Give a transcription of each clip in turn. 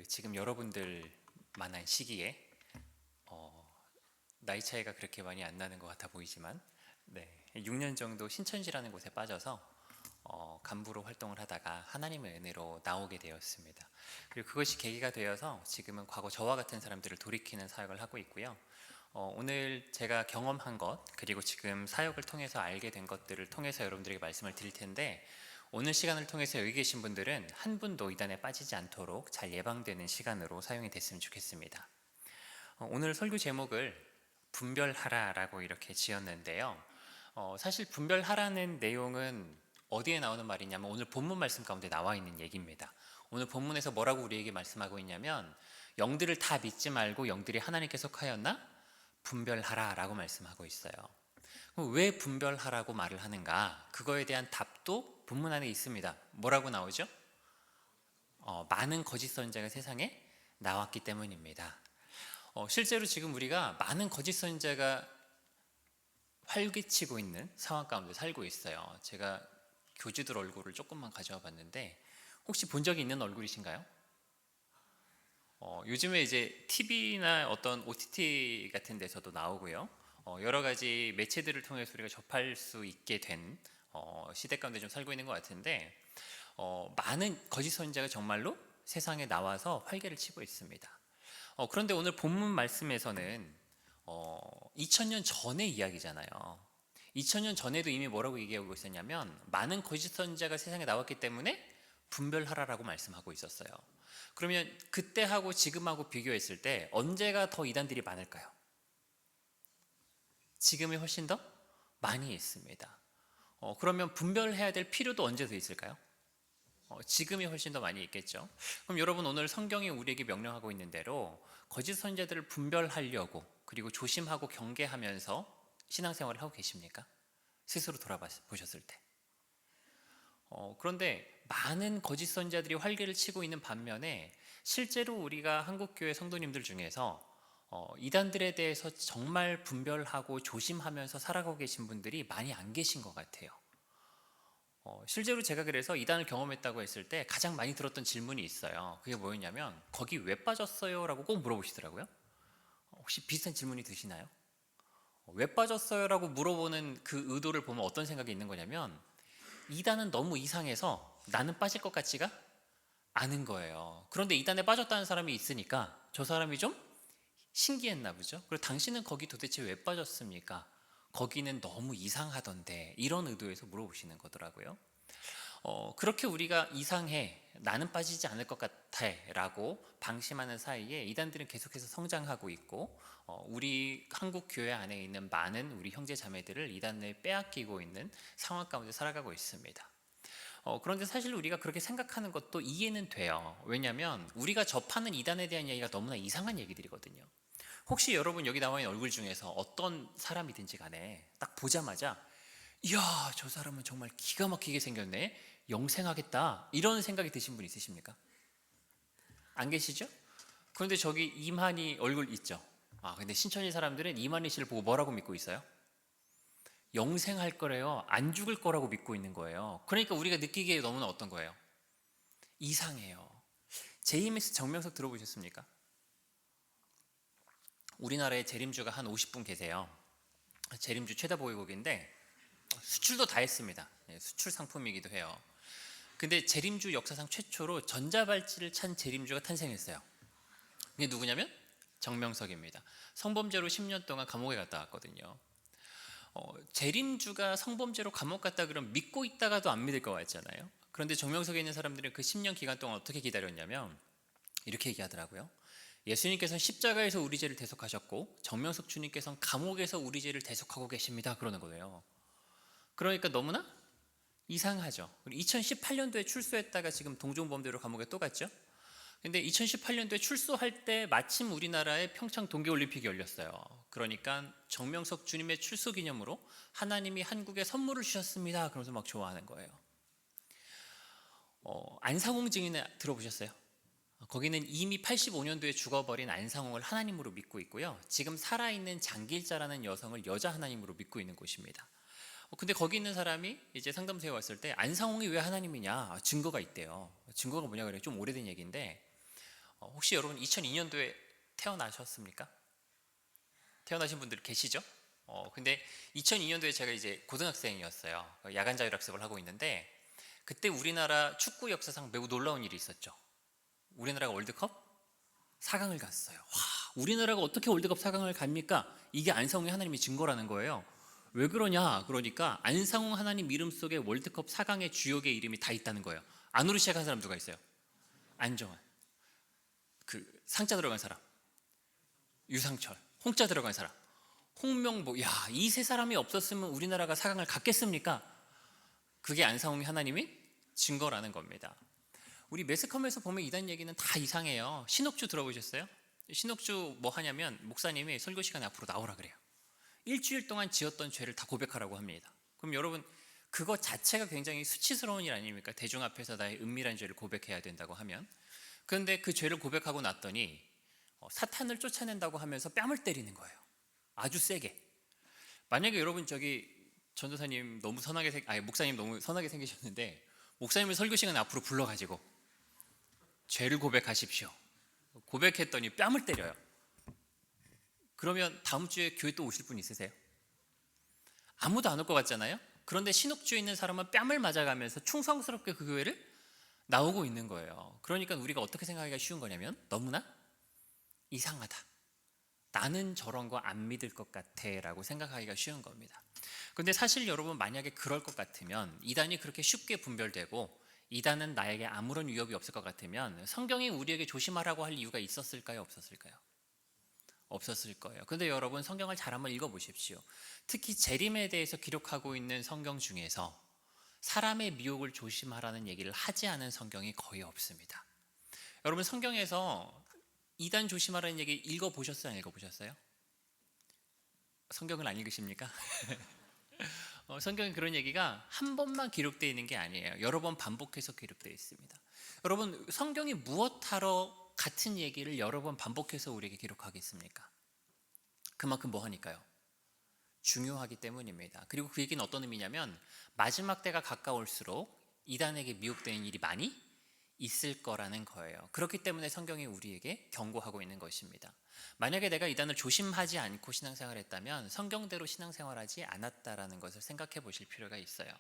지금 여러분들 만한 시기에 나이 차이가 그렇게 많이 안 나는 것 같아 보이지만 6년 정도 신천지라는 곳에 빠져서 간부로 활동을 하다가 하나님의 은혜로 나오게 되었습니다. 그리고 그것이 계기가 되어서 지금은 과거 저와 같은 사람들을 돌이키는 사역을 하고 있고요. 오늘 제가 경험한 것 그리고 지금 사역을 통해서 알게 된 것들을 통해서 여러분들에게 말씀을 드릴 텐데, 오늘 시간을 통해서 여기 계신 분들은 한 분도 이단에 빠지지 않도록 잘 예방되는 시간으로 사용이 됐으면 좋겠습니다. 오늘 설교 제목을 분별하라라고 이렇게 지었는데요. 사실 분별하라는 내용은 어디에 나오는 말이냐면 오늘 본문 말씀 가운데 나와 있는 얘기입니다. 오늘 본문에서 뭐라고 우리에게 말씀하고 있냐면, 영들을 다 믿지 말고 영들이 하나님께 속하였나? 분별하라 라고 말씀하고 있어요. 왜 분별하라고 말을 하는가? 그거에 대한 답도 본문 안에 있습니다. 뭐라고 나오죠? 많은 거짓 선지자가 세상에 나왔기 때문입니다. 실제로 지금 우리가 많은 거짓 선지자가 활개치고 있는 상황 가운데 살고 있어요. 제가 교주들 얼굴을 조금만 가져와 봤는데, 혹시 본 적이 있는 얼굴이신가요? 요즘에 이제 TV나 어떤 OTT 같은 데서도 나오고요. 여러 가지 매체들을 통해서 우리가 접할 수 있게 된 시대 가운데 좀 살고 있는 것 같은데, 많은 거짓 선지자가 정말로 세상에 나와서 활개를 치고 있습니다. 그런데 오늘 본문 말씀에서는 2000년 전의 이야기잖아요. 2000년 전에도 이미 뭐라고 얘기하고 있었냐면, 많은 거짓 선지자가 세상에 나왔기 때문에 분별하라라고 말씀하고 있었어요. 그러면 그때하고 지금하고 비교했을 때 언제가 더 이단들이 많을까요? 지금이 훨씬 더 많이 있습니다. 그러면 분별해야 될 필요도 언제 더 있을까요? 지금이 훨씬 더 많이 있겠죠. 그럼 여러분, 오늘 성경이 우리에게 명령하고 있는 대로 거짓 선지자들을 분별하려고 그리고 조심하고 경계하면서 신앙생활을 하고 계십니까? 스스로 돌아보셨을 때. 그런데 많은 거짓 선지자들이 활개를 치고 있는 반면에, 실제로 우리가 한국교회 성도님들 중에서 이단들에 대해서 정말 분별하고 조심하면서 살아가고 계신 분들이 많이 안 계신 것 같아요. 실제로 제가 그래서 이단을 경험했다고 했을 때 가장 많이 들었던 질문이 있어요. 그게 뭐였냐면, 거기 왜 빠졌어요? 라고 꼭 물어보시더라고요. 혹시 비슷한 질문이 드시나요? 왜 빠졌어요? 라고 물어보는 그 의도를 보면 어떤 생각이 있는 거냐면, 이단은 너무 이상해서 나는 빠질 것 같지가 않은 거예요. 그런데 이단에 빠졌다는 사람이 있으니까 저 사람이 좀 신기했나 보죠. 그리고 당신은 거기 도대체 왜 빠졌습니까? 거기는 너무 이상하던데, 이런 의도에서 물어보시는 거더라고요. 그렇게 우리가 이상해, 나는 빠지지 않을 것 같아 라고 방심하는 사이에 이단들은 계속해서 성장하고 있고, 우리 한국 교회 안에 있는 많은 우리 형제 자매들을 이단에 빼앗기고 있는 상황 가운데 살아가고 있습니다. 그런데 사실 우리가 그렇게 생각하는 것도 이해는 돼요. 왜냐하면 우리가 접하는 이단에 대한 이야기가 너무나 이상한 얘기들이거든요. 혹시 여러분 여기 나와 있는 얼굴 중에서 어떤 사람이든지 간에 딱 보자마자, 이야, 저 사람은 정말 기가 막히게 생겼네, 영생하겠다, 이런 생각이 드신 분 있으십니까? 안 계시죠? 그런데 저기 이만희 얼굴 있죠? 근데 신천지 사람들은 이만희 씨를 보고 뭐라고 믿고 있어요? 영생할 거래요. 안 죽을 거라고 믿고 있는 거예요. 그러니까 우리가 느끼기에 너무나 어떤 거예요? 이상해요. JMS 정명석 들어보셨습니까? 우리나라에 재림주가 한 50분 계세요. 재림주 최다 보유국인데 수출도 다 했습니다. 수출 상품이기도 해요. 근데 재림주 역사상 최초로 전자발찌를 찬 재림주가 탄생했어요. 이게 누구냐면 정명석입니다. 성범죄로 10년 동안 감옥에 갔다 왔거든요. 재림주가 성범죄로 감옥 갔다 그러면 믿고 있다가도 안 믿을 것 같잖아요. 그런데 정명석에 있는 사람들은 그 10년 기간 동안 어떻게 기다렸냐면 이렇게 얘기하더라고요. 예수님께서는 십자가에서 우리 죄를 대속하셨고 정명석 주님께서는 감옥에서 우리 죄를 대속하고 계십니다, 그러는 거예요. 그러니까 너무나 이상하죠. 2018년도에 출소했다가 지금 동종범죄로 감옥에 또 갔죠. 근데 2018년도에 출소할 때 마침 우리나라에 평창 동계올림픽이 열렸어요. 그러니까 정명석 주님의 출소 기념으로 하나님이 한국에 선물을 주셨습니다, 그러면서 막 좋아하는 거예요. 안상홍 증인 들어보셨어요? 거기는 이미 85년도에 죽어버린 안상홍을 하나님으로 믿고 있고요. 지금 살아있는 장길자라는 여성을 여자 하나님으로 믿고 있는 곳입니다. 근데 거기 있는 사람이 이제 상담소에 왔을 때 안상홍이 왜 하나님이냐, 증거가 있대요. 증거가 뭐냐 그래요. 좀 오래된 얘기인데, 혹시 여러분 2002년도에 태어나셨습니까? 태어나신 분들 계시죠? 근데 2002년도에 제가 이제 고등학생이었어요. 야간 자율학습을 하고 있는데 그때 우리나라 축구 역사상 매우 놀라운 일이 있었죠. 우리나라가 월드컵 4강을 갔어요. 와, 우리나라가 어떻게 월드컵 4강을 갑니까? 이게 안상홍의 하나님의 증거라는 거예요. 왜 그러냐? 그러니까 안상홍 하나님 이름 속에 월드컵 4강의 주역의 이름이 다 있다는 거예요. 안으로 시작한 사람 누가 있어요? 안정환. 그 상자 들어간 사람. 유상철. 홍자 들어간 사람. 홍명보. 야, 이 세 사람이 없었으면 우리나라가 4강을 갔겠습니까? 그게 안상홍의 하나님의 증거라는 겁니다. 우리 매스컴에서 보면 이단 얘기는 다 이상해요. 신옥주 들어보셨어요? 신옥주 뭐 하냐면 목사님이 설교 시간에 앞으로 나오라 그래요. 일주일 동안 지었던 죄를 다 고백하라고 합니다. 그럼 여러분 그거 자체가 굉장히 수치스러운 일 아닙니까? 대중 앞에서 나의 은밀한 죄를 고백해야 된다고 하면. 그런데 그 죄를 고백하고 났더니 사탄을 쫓아낸다고 하면서 뺨을 때리는 거예요. 아주 세게. 만약에 여러분 저기 전도사님 너무 선하게 목사님 너무 선하게 생기셨는데 목사님을 설교 시간에 앞으로 불러가지고 죄를 고백하십시오. 고백했더니 뺨을 때려요. 그러면 다음 주에 교회 또 오실 분 있으세요? 아무도 안 올 것 같잖아요. 그런데 신옥주에 있는 사람은 뺨을 맞아가면서 충성스럽게 그 교회를 나오고 있는 거예요. 그러니까 우리가 어떻게 생각하기가 쉬운 거냐면 너무나 이상하다. 나는 저런 거 안 믿을 것 같아 라고 생각하기가 쉬운 겁니다. 그런데 사실 여러분 만약에 그럴 것 같으면 이단이 그렇게 쉽게 분별되고 이단은 나에게 아무런 위협이 없을 것 같으면 성경이 우리에게 조심하라고 할 이유가 있었을까요? 없었을까요? 없었을 거예요. 그런데 여러분 성경을 잘 한번 읽어보십시오. 특히 재림에 대해서 기록하고 있는 성경 중에서 사람의 미혹을 조심하라는 얘기를 하지 않은 성경이 거의 없습니다. 여러분 성경에서 이단 조심하라는 얘기 읽어보셨어요? 안 읽어보셨어요? 성경을 안 읽으십니까? 성경에 그런 얘기가 한 번만 기록되어 있는 게 아니에요. 여러 번 반복해서 기록되어 있습니다. 여러분 성경이 무엇하러 같은 얘기를 여러 번 반복해서 우리에게 기록하겠습니까? 그만큼 뭐 하니까요? 중요하기 때문입니다. 그리고 그 얘기는 어떤 의미냐면 마지막 때가 가까울수록 이단에게 미혹되는 일이 많이 있을 거라는 거예요. 그렇기 때문에 성경이 우리에게 경고하고 있는 것입니다. 만약에 내가 이단을 조심하지 않고 신앙생활을 했다면 성경대로 신앙생활하지 않았다라는 것을 생각해 보실 필요가 있어요.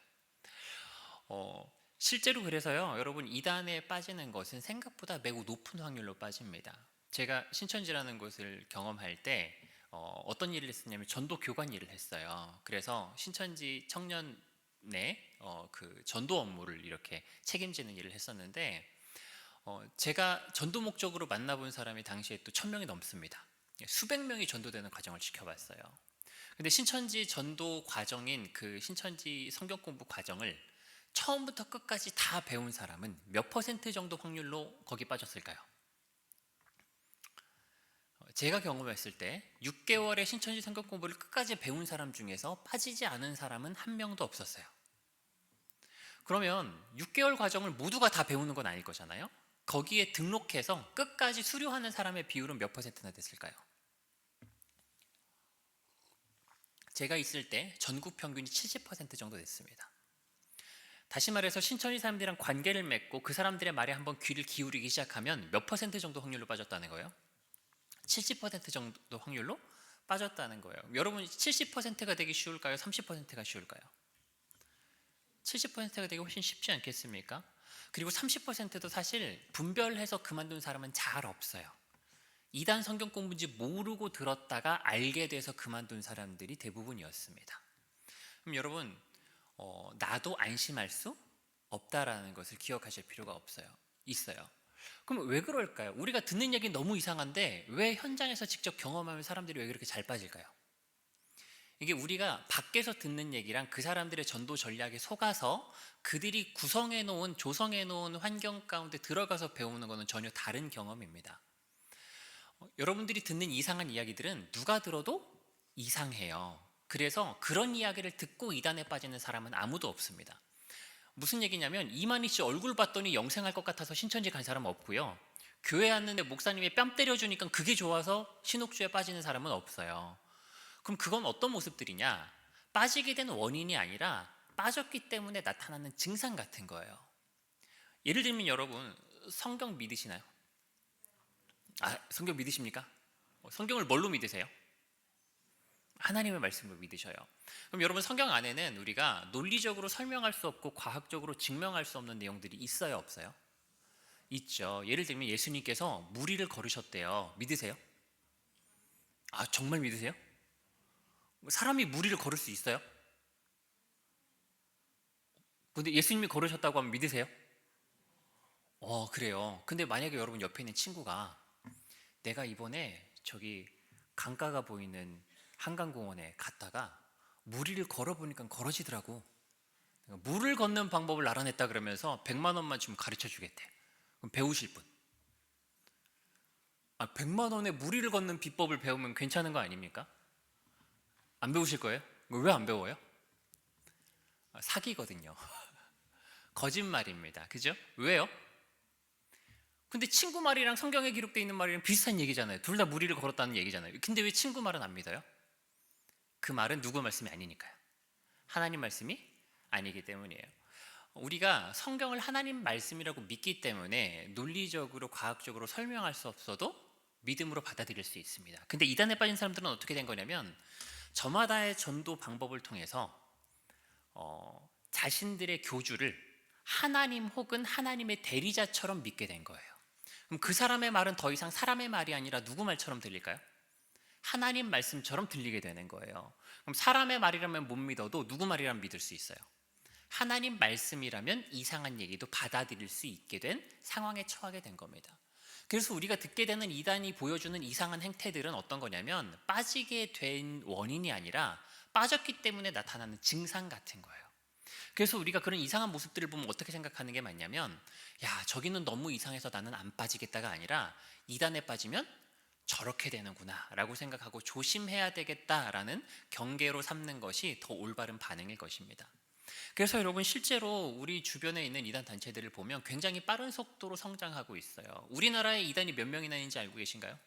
실제로 그래서요, 여러분 이단에 빠지는 것은 생각보다 매우 높은 확률로 빠집니다. 제가 신천지라는 곳을 경험할 때 어떤 일을 했었냐면 전도 교관 일을 했어요. 그래서 신천지 청년의 그 전도 업무를 이렇게 책임지는 일을 했었는데 제가 전도 목적으로 만나본 사람이 당시에 또 1000명이 넘습니다. 수백 명이 전도되는 과정을 지켜봤어요. 근데 신천지 전도 과정인 그 신천지 성경 공부 과정을 처음부터 끝까지 다 배운 사람은 몇 퍼센트 정도 확률로 거기 빠졌을까요? 제가 경험했을 때 6개월의 신천지 성경 공부를 끝까지 배운 사람 중에서 빠지지 않은 사람은 한 명도 없었어요. 그러면 6개월 과정을 모두가 다 배우는 건 아닐 거잖아요. 거기에 등록해서 끝까지 수료하는 사람의 비율은 몇 퍼센트나 됐을까요? 제가 있을 때 전국 평균이 70% 정도 됐습니다. 다시 말해서 신천지 사람들이랑 관계를 맺고 그 사람들의 말에 한번 귀를 기울이기 시작하면 몇 퍼센트 정도 확률로 빠졌다는 거예요? 70% 정도 확률로 빠졌다는 거예요. 여러분 70%가 되기 쉬울까요? 30%가 쉬울까요? 70%가 되기 훨씬 쉽지 않겠습니까? 그리고 30%도 사실 분별해서 그만둔 사람은 잘 없어요. 이단 성경 공부인지 모르고 들었다가 알게 돼서 그만둔 사람들이 대부분이었습니다. 그럼 여러분 나도 안심할 수 없다라는 것을 기억하실 필요가 있어요. 그럼 왜 그럴까요? 우리가 듣는 얘기 너무 이상한데 왜 현장에서 직접 경험하면 사람들이 왜 그렇게 잘 빠질까요? 이게 우리가 밖에서 듣는 얘기랑 그 사람들의 전도 전략에 속아서 그들이 구성해 놓은 조성해 놓은 환경 가운데 들어가서 배우는 것은 전혀 다른 경험입니다. 여러분들이 듣는 이상한 이야기들은 누가 들어도 이상해요. 그래서 그런 이야기를 듣고 이단에 빠지는 사람은 아무도 없습니다. 무슨 얘기냐면 이만희 씨 얼굴 봤더니 영생할 것 같아서 신천지 간 사람은 없고요. 교회 왔는데 목사님이 뺨 때려주니까 그게 좋아서 신옥주에 빠지는 사람은 없어요. 그럼 그건 어떤 모습들이냐? 빠지게 된 원인이 아니라 빠졌기 때문에 나타나는 증상 같은 거예요. 예를 들면 여러분 성경 믿으시나요? 성경 믿으십니까? 성경을 뭘로 믿으세요? 하나님의 말씀을 믿으셔요. 그럼 여러분, 성경 안에는 우리가 논리적으로 설명할 수 없고 과학적으로 증명할 수 없는 내용들이 있어요, 없어요? 있죠. 예를 들면 예수님께서 무리를 걸으셨대요. 믿으세요? 정말 믿으세요? 사람이 무리를 걸을 수 있어요? 근데 예수님이 걸으셨다고 하면 믿으세요? 그래요. 근데 만약에 여러분 옆에 있는 친구가 내가 이번에 저기 강가가 보이는 한강공원에 갔다가 무리를 걸어보니까 걸어지더라고. 물을 걷는 방법을 알아냈다 그러면서 100만 원만 주면 가르쳐 주겠대. 그럼 배우실 분? 100만 원에 무리를 걷는 비법을 배우면 괜찮은 거 아닙니까? 안 배우실 거예요? 왜 안 배워요? 사기거든요. 거짓말입니다. 그죠? 왜요? 근데 친구 말이랑 성경에 기록되어 있는 말이랑 비슷한 얘기잖아요. 둘 다 무리를 걸었다는 얘기잖아요. 근데 왜 친구 말은 안 믿어요? 그 말은 누구 말씀이 아니니까요. 하나님 말씀이 아니기 때문이에요. 우리가 성경을 하나님 말씀이라고 믿기 때문에 논리적으로 과학적으로 설명할 수 없어도 믿음으로 받아들일 수 있습니다. 근데 이단에 빠진 사람들은 어떻게 된 거냐면 저마다의 전도 방법을 통해서 자신들의 교주를 하나님 혹은 하나님의 대리자처럼 믿게 된 거예요. 그럼 그 사람의 말은 더 이상 사람의 말이 아니라 누구 말처럼 들릴까요? 하나님 말씀처럼 들리게 되는 거예요. 그럼 사람의 말이라면 못 믿어도 누구 말이라면 믿을 수 있어요? 하나님 말씀이라면 이상한 얘기도 받아들일 수 있게 된 상황에 처하게 된 겁니다. 그래서 우리가 듣게 되는 이단이 보여주는 이상한 행태들은 어떤 거냐면 빠지게 된 원인이 아니라 빠졌기 때문에 나타나는 증상 같은 거예요. 그래서 우리가 그런 이상한 모습들을 보면 어떻게 생각하는 게 맞냐면 저기는 너무 이상해서 나는 안 빠지겠다가 아니라 이단에 빠지면 저렇게 되는구나 라고 생각하고 조심해야 되겠다라는 경계로 삼는 것이 더 올바른 반응일 것입니다. 그래서 여러분, 실제로 우리 주변에 있는 이단 단체들을 보면 굉장히 빠른 속도로 성장하고 있어요. 우리나라에 이단이 몇 명이나 있는지 알고 계신가요?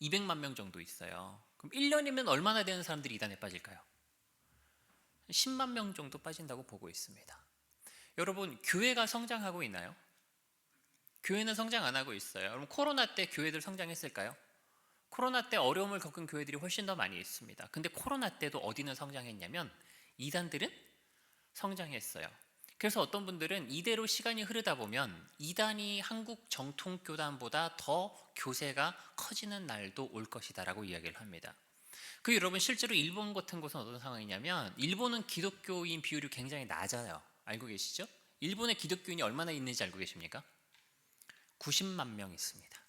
200만 명 정도 있어요. 그럼 1년이면 얼마나 되는 사람들이 이단에 빠질까요? 10만 명 정도 빠진다고 보고 있습니다. 여러분, 교회가 성장하고 있나요? 교회는 성장 안 하고 있어요. 여러분, 코로나 때 교회들 성장했을까요? 코로나 때 어려움을 겪은 교회들이 훨씬 더 많이 있습니다. 근데 코로나 때도 어디는 성장했냐면 이단들은 성장했어요. 그래서 어떤 분들은 이대로 시간이 흐르다 보면 이단이 한국 정통교단보다 더 교세가 커지는 날도 올 것이다 라고 이야기를 합니다. 여러분, 실제로 일본 같은 곳은 어떤 상황이냐면 일본은 기독교인 비율이 굉장히 낮아요. 알고 계시죠? 일본의 기독교인이 얼마나 있는지 알고 계십니까? 90만 명 있습니다.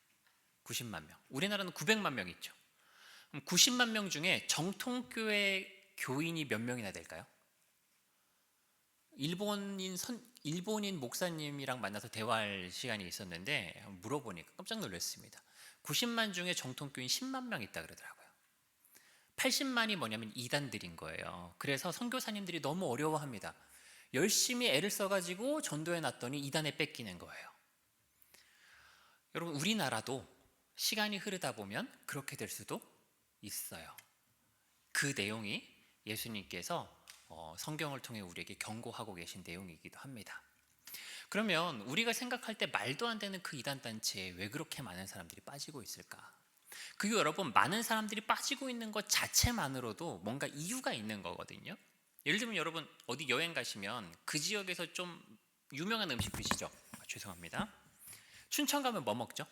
90만 명. 우리나라는 900만 명 있죠. 그럼 90만 명 중에 정통교회 교인이 몇 명이나 될까요? 일본인 목사님이랑 만나서 대화할 시간이 있었는데 물어보니까 깜짝 놀랐습니다. 90만 중에 정통교인 10만 명 있다 그러더라고요. 80만이 뭐냐면 이단들인 거예요. 그래서 선교사님들이 너무 어려워합니다. 열심히 애를 써가지고 전도해 놨더니 이단에 뺏기는 거예요. 여러분, 우리나라도 시간이 흐르다 보면 그렇게 될 수도 있어요. 그 내용이 예수님께서 성경을 통해 우리에게 경고하고 계신 내용이기도 합니다. 그러면 우리가 생각할 때 말도 안 되는 그 이단 단체에 왜 그렇게 많은 사람들이 빠지고 있을까? 여러분, 많은 사람들이 빠지고 있는 것 자체만으로도 뭔가 이유가 있는 거거든요. 예를 들면 여러분, 어디 여행 가시면 그 지역에서 좀 유명한 음식 드시죠? 죄송합니다. 춘천 가면 뭐 먹죠?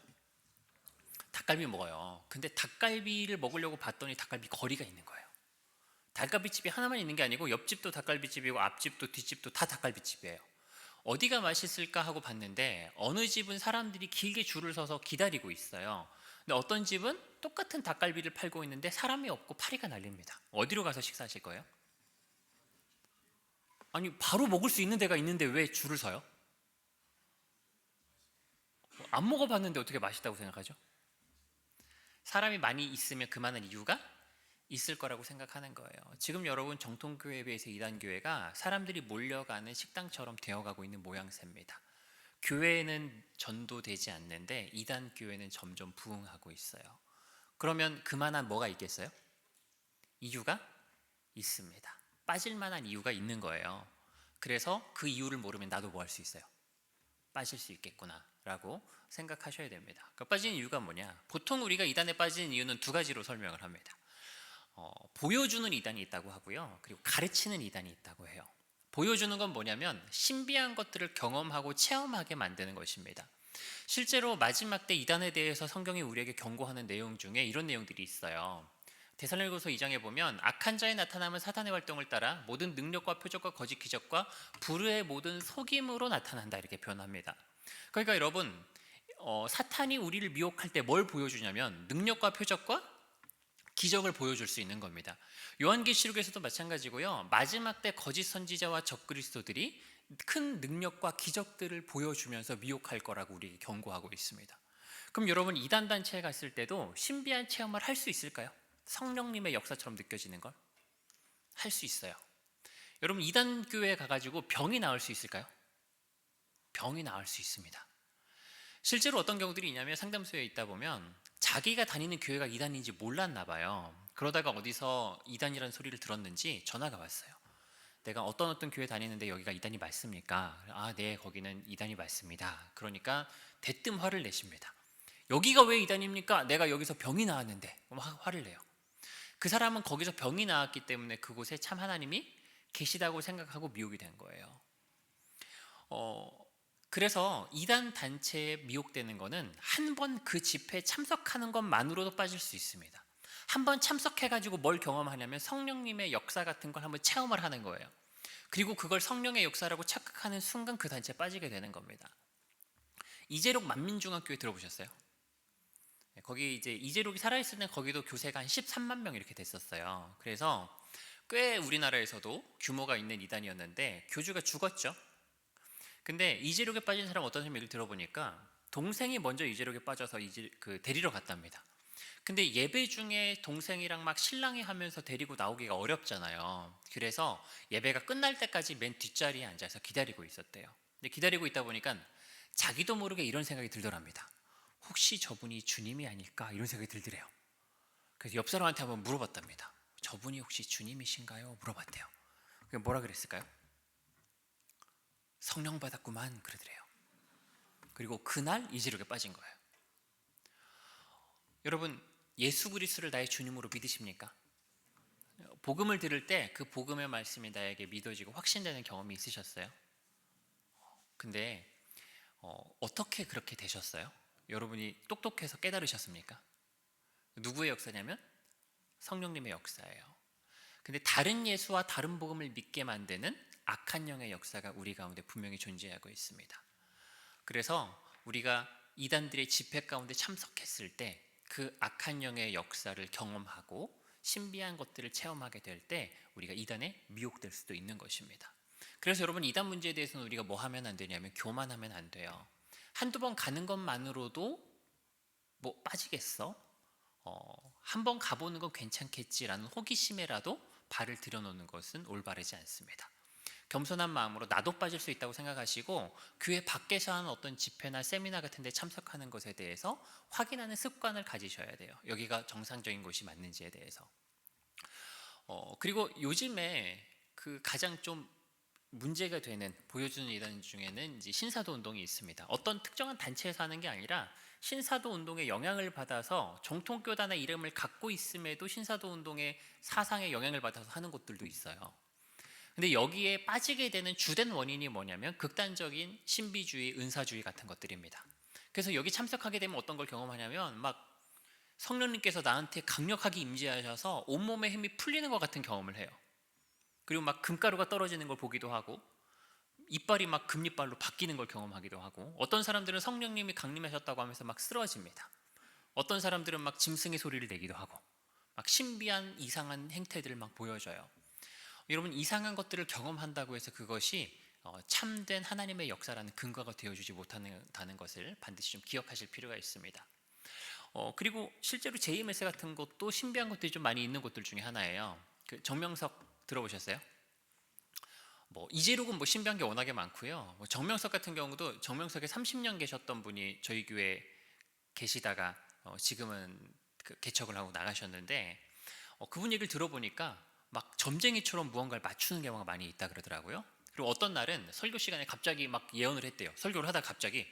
닭갈비 먹어요. 근데 닭갈비를 먹으려고 봤더니 닭갈비 거리가 있는 거예요. 닭갈비집이 하나만 있는 게 아니고 옆집도 닭갈비집이고 앞집도 뒷집도 다 닭갈비집이에요. 어디가 맛있을까 하고 봤는데 어느 집은 사람들이 길게 줄을 서서 기다리고 있어요. 근데 어떤 집은 똑같은 닭갈비를 팔고 있는데 사람이 없고 파리가 날립니다. 어디로 가서 식사하실 거예요? 아니, 바로 먹을 수 있는 데가 있는데 왜 줄을 서요? 안 먹어봤는데 어떻게 맛있다고 생각하죠? 사람이 많이 있으면 그만한 이유가 있을 거라고 생각하는 거예요. 지금 여러분, 정통교회에 비해서 이단교회가 사람들이 몰려가는 식당처럼 되어가고 있는 모양새입니다. 교회는 전도되지 않는데 이단교회는 점점 부흥하고 있어요. 그러면 그만한 뭐가 있겠어요? 이유가 있습니다. 빠질 만한 이유가 있는 거예요. 그래서 그 이유를 모르면 나도 뭐 할 수 있어요? 빠질 수 있겠구나 라고 생각하셔야 됩니다. 빠지는 이유가 뭐냐? 보통 우리가 이단에 빠지는 이유는 두 가지로 설명을 합니다. 보여주는 이단이 있다고 하고요, 그리고 가르치는 이단이 있다고 해요. 보여주는 건 뭐냐면 신비한 것들을 경험하고 체험하게 만드는 것입니다. 실제로 마지막 때 이단에 대해서 성경이 우리에게 경고하는 내용 중에 이런 내용들이 있어요. 데살로니가서 2장에 보면 악한 자의 나타남은 사탄의 활동을 따라 모든 능력과 표적과 거짓 기적과 불의의 모든 속임으로 나타난다, 이렇게 표현합니다. 그러니까 여러분, 사탄이 우리를 미혹할 때 뭘 보여주냐면 능력과 표적과 기적을 보여줄 수 있는 겁니다. 요한계시록에서도 마찬가지고요, 마지막 때 거짓 선지자와 적그리스도들이 큰 능력과 기적들을 보여주면서 미혹할 거라고 우리에게 경고하고 있습니다. 그럼 여러분, 이단 단체에 갔을 때도 신비한 체험을 할 수 있을까요? 성령님의 역사처럼 느껴지는 걸 할 수 있어요. 여러분, 이단 교회에 가가지고 병이 나을 수 있을까요? 병이 나을 수 있습니다. 실제로 어떤 경우들이 있냐면, 상담소에 있다 보면 자기가 다니는 교회가 이단인지 몰랐나 봐요. 그러다가 어디서 이단이라는 소리를 들었는지 전화가 왔어요. 내가 어떤 교회 다니는데 여기가 이단이 맞습니까? 아, 네, 거기는 이단이 맞습니다. 그러니까 대뜸 화를 내십니다. 여기가 왜 이단입니까? 내가 여기서 병이 나왔는데. 화를 내요. 그 사람은 거기서 병이 나왔기 때문에 그곳에 참 하나님이 계시다고 생각하고 미혹이 된 거예요. 그래서 이단 단체에 미혹되는 거는 한 번 그 집회에 참석하는 것만으로도 빠질 수 있습니다. 한 번 참석해가지고 뭘 경험하냐면 성령님의 역사 같은 걸 한번 체험을 하는 거예요. 그리고 그걸 성령의 역사라고 착각하는 순간 그 단체에 빠지게 되는 겁니다. 이재록 만민중학교에 들어보셨어요? 거기 이제 이재록이 살아있을 때 거기도 교세가 한 13만 명 이렇게 됐었어요. 그래서 꽤 우리나라에서도 규모가 있는 이단이었는데 교주가 죽었죠. 근데 이재록에 빠진 사람 어떤 사람 얘기를 들어보니까 동생이 먼저 이재록에 빠져서 데리러 갔답니다. 근데 예배 중에 동생이랑 막 실랑이 하면서 데리고 나오기가 어렵잖아요. 그래서 예배가 끝날 때까지 맨 뒷자리에 앉아서 기다리고 있었대요. 근데 기다리고 있다 보니까 자기도 모르게 이런 생각이 들더랍니다. 혹시 저분이 주님이 아닐까, 이런 생각이 들더래요. 그래서 옆 사람한테 한번 물어봤답니다. 저분이 혹시 주님이신가요? 물어봤대요. 뭐라 그랬을까요? 성령 받았구만, 그러더래요. 그리고 그날 이지력에 빠진 거예요. 여러분, 예수 그리스도를 나의 주님으로 믿으십니까? 복음을 들을 때 그 복음의 말씀이 나에게 믿어지고 확신되는 경험이 있으셨어요? 근데 어떻게 그렇게 되셨어요? 여러분이 똑똑해서 깨달으셨습니까? 누구의 역사냐면 성령님의 역사예요. 근데 다른 예수와 다른 복음을 믿게 만드는 악한 영의 역사가 우리 가운데 분명히 존재하고 있습니다. 그래서 우리가 이단들의 집회 가운데 참석했을 때 그 악한 영의 역사를 경험하고 신비한 것들을 체험하게 될 때 우리가 이단에 미혹될 수도 있는 것입니다. 그래서 여러분, 이단 문제에 대해서는 우리가 뭐 하면 안 되냐면 교만하면 안 돼요. 한두 번 가는 것만으로도 뭐 빠지겠어? 한 번 가보는 건 괜찮겠지라는 호기심에라도 발을 들여놓는 것은 올바르지 않습니다. 겸손한 마음으로 나도 빠질 수 있다고 생각하시고 교회 밖에서 하는 어떤 집회나 세미나 같은 데 참석하는 것에 대해서 확인하는 습관을 가지셔야 돼요. 여기가 정상적인 곳이 맞는지에 대해서. 그리고 요즘에 그 가장 좀 문제가 되는 보여주는 이단 중에는 이제 신사도 운동이 있습니다. 어떤 특정한 단체에서 하는 게 아니라 신사도 운동의 영향을 받아서 정통교단의 이름을 갖고 있음에도 신사도 운동의 사상에 영향을 받아서 하는 곳들도 있어요. 근데 여기에 빠지게 되는 주된 원인이 뭐냐면 극단적인 신비주의, 은사주의 같은 것들입니다. 그래서 여기 참석하게 되면 어떤 걸 경험하냐면 막 성령님께서 나한테 강력하게 임재하셔서 온몸의 힘이 풀리는 것 같은 경험을 해요. 그리고 막 금가루가 떨어지는 걸 보기도 하고 이빨이 막 금리빨로 바뀌는 걸 경험하기도 하고, 어떤 사람들은 성령님이 강림하셨다고 하면서 막 쓰러집니다. 어떤 사람들은 막 짐승의 소리를 내기도 하고 막 신비한 이상한 행태들을 막 보여줘요. 여러분, 이상한 것들을 경험한다고 해서 그것이 참된 하나님의 역사라는 근거가 되어주지 못한다는 것을 반드시 좀 기억하실 필요가 있습니다. 그리고 실제로 JMS 같은 것도 신비한 것들이 좀 많이 있는 곳들 중에 하나예요. 그 정명석 들어보셨어요? 이재록은 신비한 게 워낙에 많고요. 정명석 같은 경우도 정명석에 30년 계셨던 분이 저희 교회에 계시다가 지금은 개척을 하고 나가셨는데, 그분 얘기를 들어보니까 막 점쟁이처럼 무언가를 맞추는 경우가 많이 있다 그러더라고요. 그리고 어떤 날은 설교 시간에 갑자기 막 예언을 했대요. 설교를 하다가 갑자기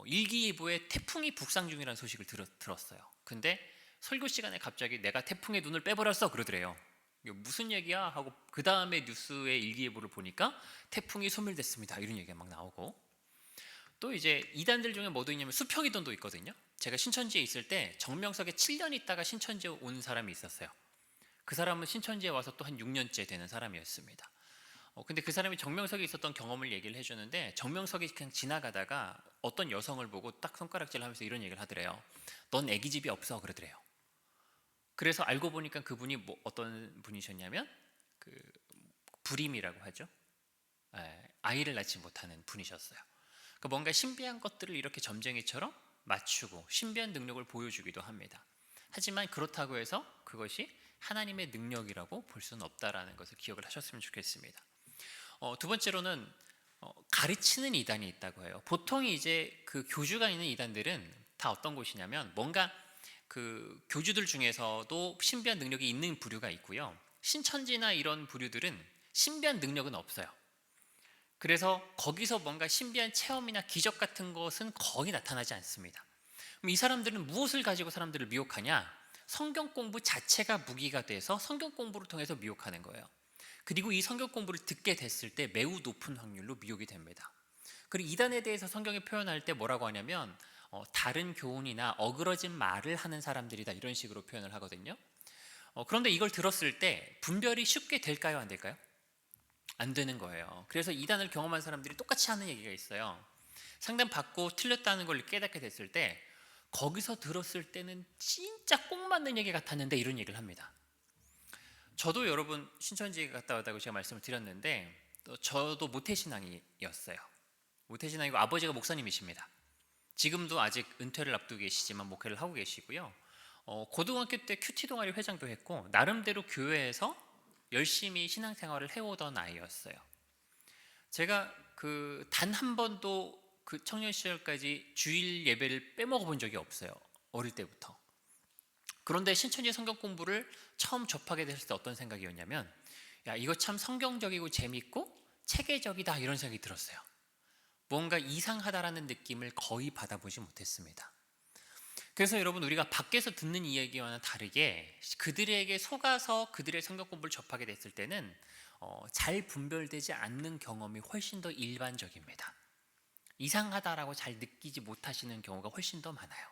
일기예보에 태풍이 북상 중이라는 소식을 들었어요. 근데 설교 시간에 갑자기 내가 태풍의 눈을 빼버렸어 그러더래요. 이게 무슨 얘기야 하고 그 다음에 뉴스의 일기예보를 보니까 태풍이 소멸됐습니다 이런 얘기가 막 나오고, 또 이제 이단들 중에 뭐도 있냐면 수평이동도 있거든요. 제가 신천지에 있을 때 정명석에 7년 있다가 신천지에 온 사람이 있었어요. 그 사람은 신천지에 와서 또 한 6년째 되는 사람이었습니다. 근데 그 사람이 정명석에 있었던 경험을 얘기를 해주는데, 정명석이 그냥 지나가다가 어떤 여성을 보고 딱 손가락질 하면서 이런 얘기를 하더래요. 넌 애기집이 없어 그러더래요. 그래서 알고 보니까 그분이 어떤 분이셨냐면 그 불임이라고 하죠. 아이를 낳지 못하는 분이셨어요. 그러니까 뭔가 신비한 것들을 이렇게 점쟁이처럼 맞추고 신비한 능력을 보여주기도 합니다. 하지만 그렇다고 해서 그것이 하나님의 능력이라고 볼 수는 없다라는 것을 기억을 하셨으면 좋겠습니다. 두 번째로는 가르치는 이단이 있다고 해요. 보통 이제 그 교주가 있는 이단들은 다 어떤 곳이냐면, 뭔가 그 교주들 중에서도 신비한 능력이 있는 부류가 있고요. 신천지나 이런 부류들은 신비한 능력은 없어요. 그래서 거기서 뭔가 신비한 체험이나 기적 같은 것은 거의 나타나지 않습니다. 그럼 이 사람들은 무엇을 가지고 사람들을 미혹하냐? 성경 공부 자체가 무기가 돼서 성경 공부를 통해서 미혹하는 거예요. 그리고 이 성경 공부를 듣게 됐을 때 매우 높은 확률로 미혹이 됩니다. 그리고 이단에 대해서 성경에 표현할 때 뭐라고 하냐면 다른 교훈이나 어그러진 말을 하는 사람들이다 이런 식으로 표현을 하거든요. 그런데 이걸 들었을 때 분별이 쉽게 될까요, 안 될까요? 안 되는 거예요. 그래서 이단을 경험한 사람들이 똑같이 하는 얘기가 있어요. 상담 받고 틀렸다는 걸 깨닫게 됐을 때 거기서 들었을 때는 진짜 꼭 맞는 얘기 같았는데 이런 얘기를 합니다. 저도 여러분 신천지에 갔다 왔다고 제가 말씀을 드렸는데, 저도 모태신앙이었어요. 모태신앙이고 아버지가 목사님이십니다. 지금도 아직 은퇴를 앞두고 계시지만 목회를 하고 계시고요. 고등학교 때 큐티 동아리 회장도 했고 나름대로 교회에서 열심히 신앙생활을 해오던 아이였어요. 제가 그 단 한 번도 그 청년 시절까지 주일 예배를 빼먹어 본 적이 없어요. 어릴 때부터. 그런데 신천지 성경 공부를 처음 접하게 됐을 때 어떤 생각이었냐면, 야, 이거 참 성경적이고 재밌고 체계적이다 이런 생각이 들었어요. 뭔가 이상하다라는 느낌을 거의 받아보지 못했습니다. 그래서 여러분, 우리가 밖에서 듣는 이야기와는 다르게 그들에게 속아서 그들의 성경 공부를 접하게 됐을 때는 잘 분별되지 않는 경험이 훨씬 더 일반적입니다. 이상하다라고 잘 느끼지 못하시는 경우가 훨씬 더 많아요.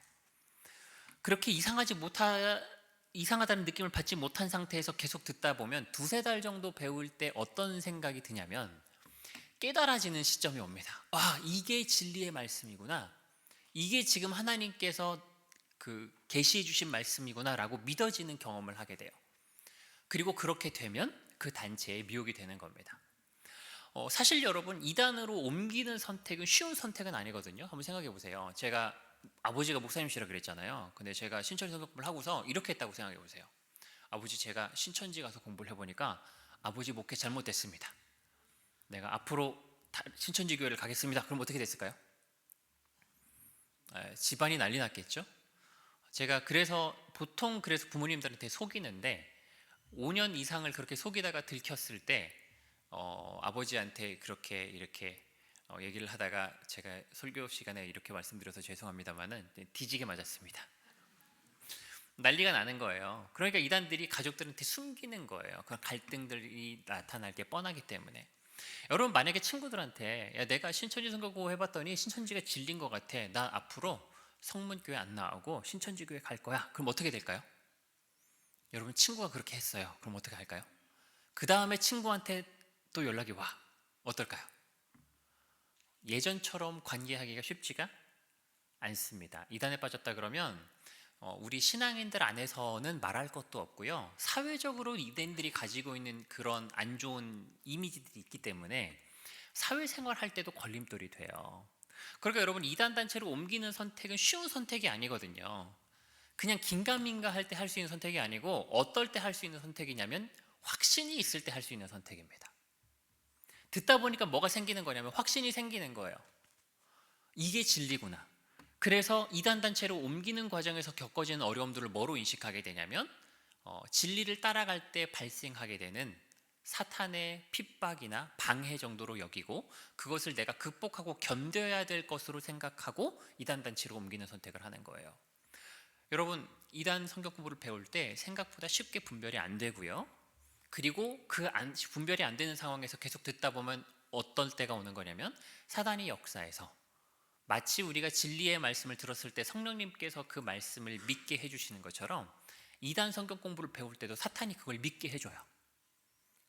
그렇게 이상하다는 느낌을 받지 못한 상태에서 계속 듣다 보면 두세 달 정도 배울 때 어떤 생각이 드냐면 깨달아지는 시점이 옵니다. 아, 이게 진리의 말씀이구나. 이게 지금 하나님께서 그 계시해 주신 말씀이구나 라고 믿어지는 경험을 하게 돼요. 그리고 그렇게 되면 그 단체에 미혹이 되는 겁니다. 사실 여러분, 이단으로 옮기는 선택은 쉬운 선택은 아니거든요. 한번 생각해 보세요. 제가 아버지가 목사님이시라 그랬잖아요. 근데 제가 신천지 성경공부를 하고서 이렇게 했다고 생각해 보세요. 아버지, 제가 신천지 가서 공부를 해보니까 아버지 목회 잘못됐습니다. 내가 앞으로 신천지 교회를 가겠습니다. 그럼 어떻게 됐을까요? 집안이 난리 났겠죠. 제가 보통 부모님들한테 속이는데 5년 이상을 그렇게 속이다가 들켰을 때 아버지한테 그렇게 이렇게 얘기를 하다가 제가 설교 시간에 이렇게 말씀드려서 죄송합니다만은 뒤지게 맞았습니다. 난리가 나는 거예요. 그러니까 이단들이 가족들한테 숨기는 거예요. 그런 갈등들이 나타날 게 뻔하기 때문에. 여러분, 만약에 친구들한테 야, 내가 신천지 성경공부 해봤더니 신천지가 진리인 것 같아. 나 앞으로 성문교회 안 나오고 신천지 교회 갈 거야. 그럼 어떻게 될까요? 여러분, 친구가 그렇게 했어요. 그럼 어떻게 할까요? 그 다음에 친구한테 또 연락이 와. 어떨까요? 예전처럼 관계하기가 쉽지가 않습니다. 이단에 빠졌다 그러면 우리 신앙인들 안에서는 말할 것도 없고요. 사회적으로 이단들이 가지고 있는 그런 안 좋은 이미지들이 있기 때문에 사회생활 할 때도 걸림돌이 돼요. 그러니까 여러분, 이단 단체로 옮기는 선택은 쉬운 선택이 아니거든요. 그냥 긴가민가 할 때 할 수 있는 선택이 아니고 어떨 때 할 수 있는 선택이냐면 확신이 있을 때 할 수 있는 선택입니다. 듣다 보니까 뭐가 생기는 거냐면 확신이 생기는 거예요. 이게 진리구나. 그래서 이단 단체로 옮기는 과정에서 겪어지는 어려움들을 뭐로 인식하게 되냐면 진리를 따라갈 때 발생하게 되는 사탄의 핍박이나 방해 정도로 여기고 그것을 내가 극복하고 견뎌야 될 것으로 생각하고 이단 단체로 옮기는 선택을 하는 거예요. 여러분, 이단 성경 공부를 배울 때 생각보다 쉽게 분별이 안 되고요. 그리고 분별이 안 되는 상황에서 계속 듣다 보면 어떤 때가 오는 거냐면 사단이 역사에서 마치 우리가 진리의 말씀을 들었을 때 성령님께서 그 말씀을 믿게 해주시는 것처럼 이단 성경 공부를 배울 때도 사탄이 그걸 믿게 해줘요.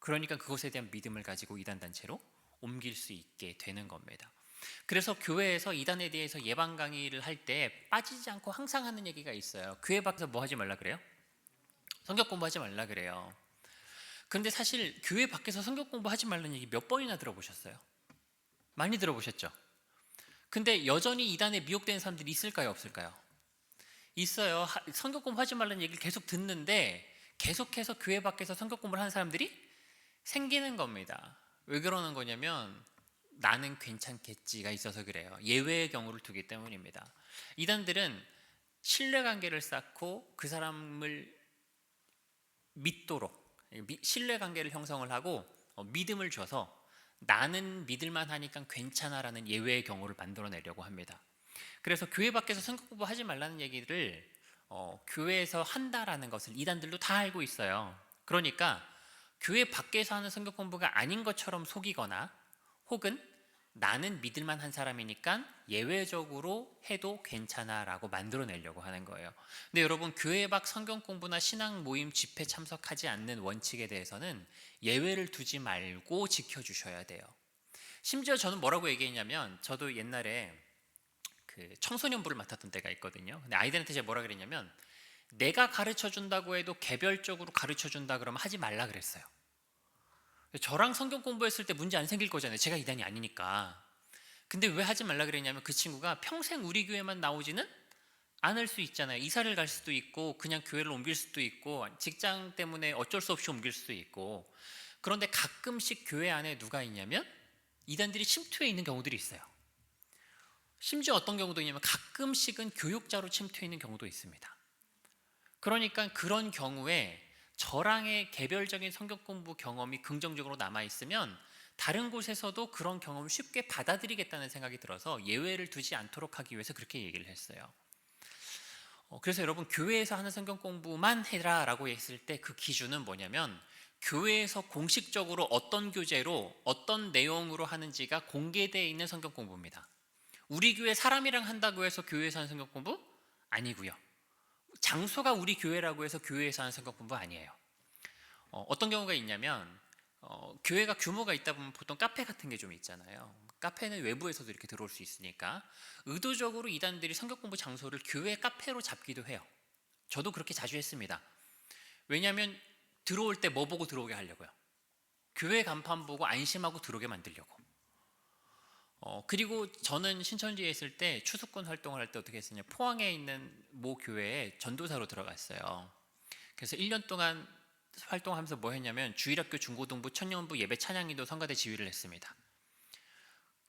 그러니까 그것에 대한 믿음을 가지고 이단 단체로 옮길 수 있게 되는 겁니다. 그래서 교회에서 이단에 대해서 예방 강의를 할 때 빠지지 않고 항상 하는 얘기가 있어요. 교회 밖에서 뭐 하지 말라 그래요? 성경 공부하지 말라 그래요. 그런데 사실 교회 밖에서 성경 공부하지 말라는 얘기 몇 번이나 들어보셨어요? 많이 들어보셨죠? 근데 여전히 이단에 미혹되는 사람들이 있을까요? 없을까요? 있어요. 성경 공부하지 말라는 얘기를 계속 듣는데 계속해서 교회 밖에서 성경 공부를 하는 사람들이 생기는 겁니다. 왜 그러는 거냐면 나는 괜찮겠지가 있어서 그래요. 예외의 경우를 두기 때문입니다. 이단들은 신뢰관계를 쌓고 그 사람을 믿도록 신뢰관계를 형성을 하고 믿음을 줘서 나는 믿을만 하니까 괜찮아라는 예외의 경우를 만들어내려고 합니다. 그래서 교회 밖에서 성경 공부하지 말라는 얘기를 교회에서 한다라는 것을 이단들도 다 알고 있어요. 그러니까 교회 밖에서 하는 성경 공부가 아닌 것처럼 속이거나 혹은 나는 믿을만 한 사람이니까 예외적으로 해도 괜찮아 라고 만들어내려고 하는 거예요. 근데 여러분, 교회 밖 성경 공부나 신앙 모임 집회 참석하지 않는 원칙에 대해서는 예외를 두지 말고 지켜주셔야 돼요. 심지어 저는 뭐라고 얘기했냐면, 저도 옛날에 그 청소년부를 맡았던 때가 있거든요. 근데 아이들한테 제가 뭐라 그랬냐면, 내가 가르쳐 준다고 해도 개별적으로 가르쳐 준다 그러면 하지 말라 그랬어요. 저랑 성경 공부했을 때 문제 안 생길 거잖아요. 제가 이단이 아니니까. 근데 왜 하지 말라 그랬냐면 그 친구가 평생 우리 교회만 나오지는 않을 수 있잖아요. 이사를 갈 수도 있고 그냥 교회를 옮길 수도 있고 직장 때문에 어쩔 수 없이 옮길 수도 있고, 그런데 가끔씩 교회 안에 누가 있냐면 이단들이 침투해 있는 경우들이 있어요. 심지어 어떤 경우도 있냐면 가끔씩은 교육자로 침투해 있는 경우도 있습니다. 그러니까 그런 경우에 저랑의 개별적인 성경 공부 경험이 긍정적으로 남아있으면 다른 곳에서도 그런 경험을 쉽게 받아들이겠다는 생각이 들어서 예외를 두지 않도록 하기 위해서 그렇게 얘기를 했어요. 그래서 여러분, 교회에서 하는 성경 공부만 해라 라고 했을 때 그 기준은 뭐냐면 교회에서 공식적으로 어떤 교재로 어떤 내용으로 하는지가 공개되어 있는 성경 공부입니다. 우리 교회 사람이랑 한다고 해서 교회에서 하는 성경 공부 아니고요. 장소가 우리 교회라고 해서 교회에서 하는 성경 공부 아니에요. 어떤 경우가 있냐면 교회가 규모가 있다 보면 보통 카페 같은 게 좀 있잖아요. 카페는 외부에서도 이렇게 들어올 수 있으니까 의도적으로 이단들이 성경 공부 장소를 교회 카페로 잡기도 해요. 저도 그렇게 자주 했습니다. 왜냐하면 들어올 때 뭐 보고 들어오게 하려고요? 교회 간판 보고 안심하고 들어오게 만들려고. 그리고 저는 신천지에 있을 때 추수권 활동을 할 때 어떻게 했었냐, 포항에 있는 모 교회에 전도사로 들어갔어요. 그래서 1년 동안 활동하면서 뭐 했냐면 주일학교 중고등부 청년부 예배 찬양인도 성가대 지휘를 했습니다.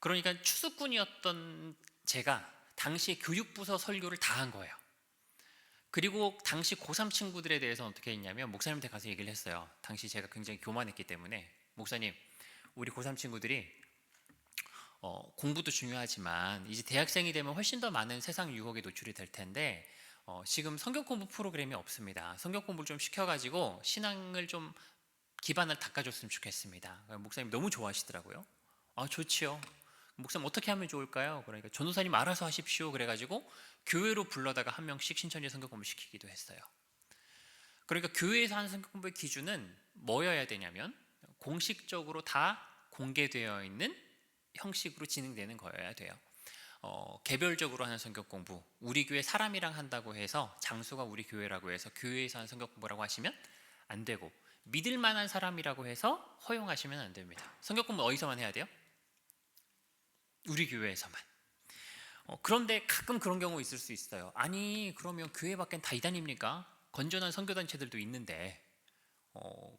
그러니까 추수꾼이었던 제가 당시 교육부서 설교를 다 한 거예요. 그리고 당시 고3 친구들에 대해서 어떻게 했냐면 목사님한테 가서 얘기를 했어요. 당시 제가 굉장히 교만했기 때문에, 목사님, 우리 고3 친구들이 공부도 중요하지만 이제 대학생이 되면 훨씬 더 많은 세상 유혹에 노출이 될 텐데 지금 성경 공부 프로그램이 없습니다. 성경 공부를 좀 시켜가지고 신앙을 좀 기반을 닦아줬으면 좋겠습니다. 목사님 너무 좋아하시더라고요. 좋지요. 목사님 어떻게 하면 좋을까요? 그러니까 전도사님 알아서 하십시오. 그래가지고 교회로 불러다가 한 명씩 신천지 성경 공부 시키기도 했어요. 그러니까 교회에서 하는 성경 공부의 기준은 뭐여야 되냐면 공식적으로 다 공개되어 있는 형식으로 진행되는 거여야 돼요. 개별적으로 하는 성경 공부, 우리 교회 사람이랑 한다고 해서 장소가 우리 교회라고 해서 교회에서 하는 성경 공부라고 하시면 안 되고, 믿을 만한 사람이라고 해서 허용하시면 안 됩니다. 성경 공부 어디서만 해야 돼요? 우리 교회에서만. 그런데 가끔 그런 경우 있을 수 있어요. 아니 그러면 교회 밖엔 다 이단입니까? 건전한 선교단체들도 있는데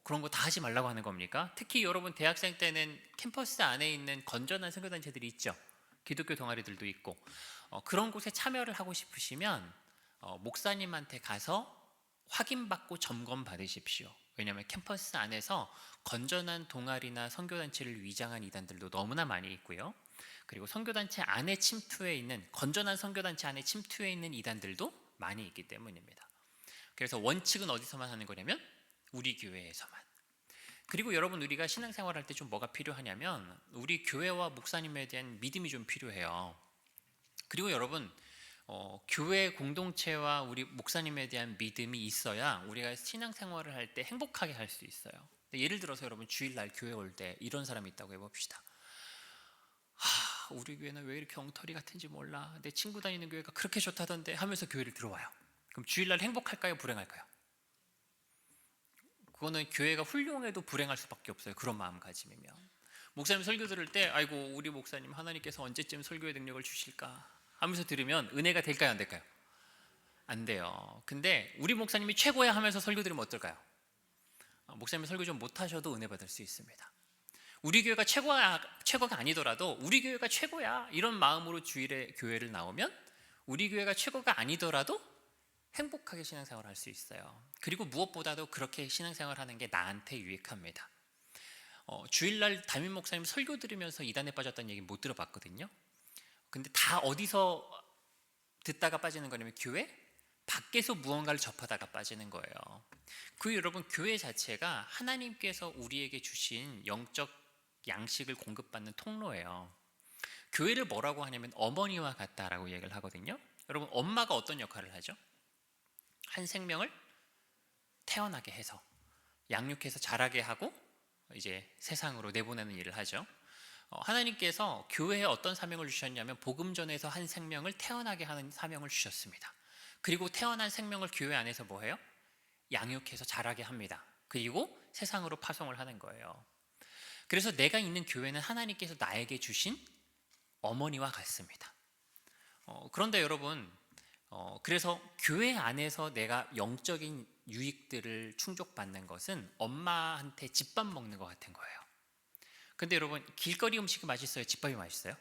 그런 거 다 하지 말라고 하는 겁니까? 특히 여러분 대학생 때는 캠퍼스 안에 있는 건전한 선교단체들이 있죠. 기독교 동아리들도 있고 그런 곳에 참여를 하고 싶으시면 목사님한테 가서 확인받고 점검 받으십시오. 왜냐하면 캠퍼스 안에서 건전한 동아리나 선교단체를 위장한 이단들도 너무나 많이 있고요. 그리고 선교단체 안에 침투해 있는, 건전한 선교단체 안에 침투해 있는 이단들도 많이 있기 때문입니다. 그래서 원칙은 어디서만 하는 거냐면 우리 교회에서만. 그리고 여러분, 우리가 신앙생활 할 때 좀 뭐가 필요하냐면 우리 교회와 목사님에 대한 믿음이 좀 필요해요. 그리고 여러분, 교회 공동체와 우리 목사님에 대한 믿음이 있어야 우리가 신앙생활을 할 때 행복하게 할 수 있어요. 예를 들어서 여러분, 주일날 교회 올 때 이런 사람이 있다고 해봅시다. 우리 교회는 왜 이렇게 엉터리 같은지 몰라, 내 친구 다니는 교회가 그렇게 좋다던데 하면서 교회를 들어와요. 그럼 주일날 행복할까요, 불행할까요? 그거는 교회가 훌륭해도 불행할 수밖에 없어요. 그런 마음가짐이면. 목사님 설교 들을 때 아이고 우리 목사님 하나님께서 언제쯤 설교의 능력을 주실까 하면서 들으면 은혜가 될까요, 안 될까요? 안 돼요. 근데 우리 목사님이 최고야 하면서 설교 들으면 어떨까요? 목사님이 설교 좀 못하셔도 은혜 받을 수 있습니다. 우리 교회가 최고가 아니더라도 우리 교회가 최고야 이런 마음으로 주일에 교회를 나오면 우리 교회가 최고가 아니더라도 행복하게 신앙생활을 할 수 있어요. 그리고 무엇보다도 그렇게 신앙생활을 하는 게 나한테 유익합니다. 주일날 담임 목사님 설교 들으면서 이단에 빠졌다는 얘기 못 들어봤거든요. 근데 다 어디서 듣다가 빠지는 거냐면 교회 밖에서 무언가를 접하다가 빠지는 거예요. 그 여러분, 교회 자체가 하나님께서 우리에게 주신 영적 양식을 공급받는 통로예요. 교회를 뭐라고 하냐면 어머니와 같다라고 얘기를 하거든요. 여러분, 엄마가 어떤 역할을 하죠? 한 생명을 태어나게 해서 양육해서 자라게 하고 이제 세상으로 내보내는 일을 하죠. 하나님께서 교회에 어떤 사명을 주셨냐면 복음 전에서 한 생명을 태어나게 하는 사명을 주셨습니다. 그리고 태어난 생명을 교회 안에서 뭐해요? 양육해서 자라게 합니다. 그리고 세상으로 파송을 하는 거예요. 그래서 내가 있는 교회는 하나님께서 나에게 주신 어머니와 같습니다. 그런데 여러분, 그래서 교회 안에서 내가 영적인 유익들을 충족받는 것은 엄마한테 집밥 먹는 것 같은 거예요. 근데 여러분, 길거리 음식이 맛있어요? 집밥이 맛있어요?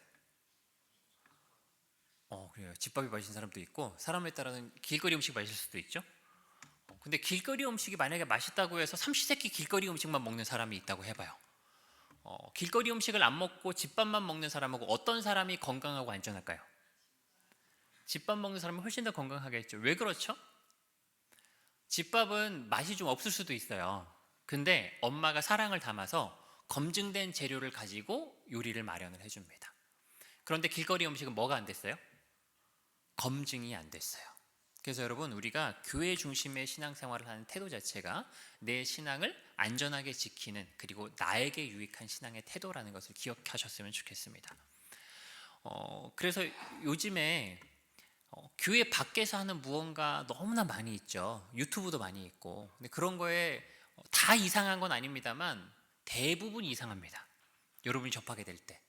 그래요. 집밥이 맛있는 사람도 있고 사람에 따라서는 길거리 음식이 맛있을 수도 있죠. 근데 길거리 음식이 만약에 맛있다고 해서 삼시세끼 길거리 음식만 먹는 사람이 있다고 해봐요. 길거리 음식을 안 먹고 집밥만 먹는 사람하고 어떤 사람이 건강하고 안전할까요? 집밥 먹는 사람이 훨씬 더 건강하겠죠. 왜 그렇죠? 집밥은 맛이 좀 없을 수도 있어요. 근데 엄마가 사랑을 담아서 검증된 재료를 가지고 요리를 마련을 해줍니다. 그런데 길거리 음식은 뭐가 안 됐어요? 검증이 안 됐어요. 그래서 여러분, 우리가 교회 중심의 신앙생활을 하는 태도 자체가 내 신앙을 안전하게 지키는, 그리고 나에게 유익한 신앙의 태도라는 것을 기억하셨으면 좋겠습니다. 그래서 요즘에 교회 밖에서 하는 무언가 너무나 많이 있죠. 유튜브도 많이 있고. 근데 그런 거에 다 이상한 건 아닙니다만 대부분 이상합니다. 여러분이 접하게 될 때.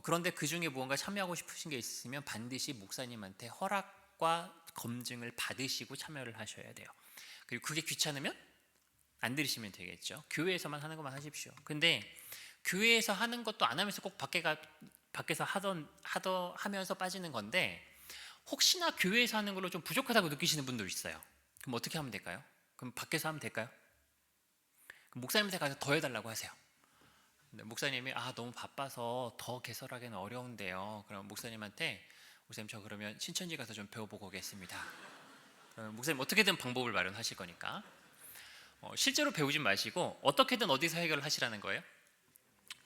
그런데 그 중에 무언가 참여하고 싶으신 게 있으면 반드시 목사님한테 허락과 검증을 받으시고 참여를 하셔야 돼요. 그리고 그게 귀찮으면 안 들으시면 되겠죠. 교회에서만 하는 것만 하십시오. 근데 교회에서 하는 것도 안 하면서 꼭 밖에서 하면서 빠지는 건데, 혹시나 교회에서 하는 걸로 좀 부족하다고 느끼시는 분도 있어요. 그럼 어떻게 하면 될까요? 그럼 밖에서 하면 될까요? 그럼 목사님한테 가서 더 해달라고 하세요. 근데 목사님이 너무 바빠서 더 개설하기는 어려운데요. 그럼 목사님한테 목사님, 저 그러면 신천지 가서 좀 배워보고 오겠습니다. 그러면 목사님 어떻게든 방법을 마련하실 거니까 실제로 배우지 마시고 어떻게든 어디서 해결을 하시라는 거예요?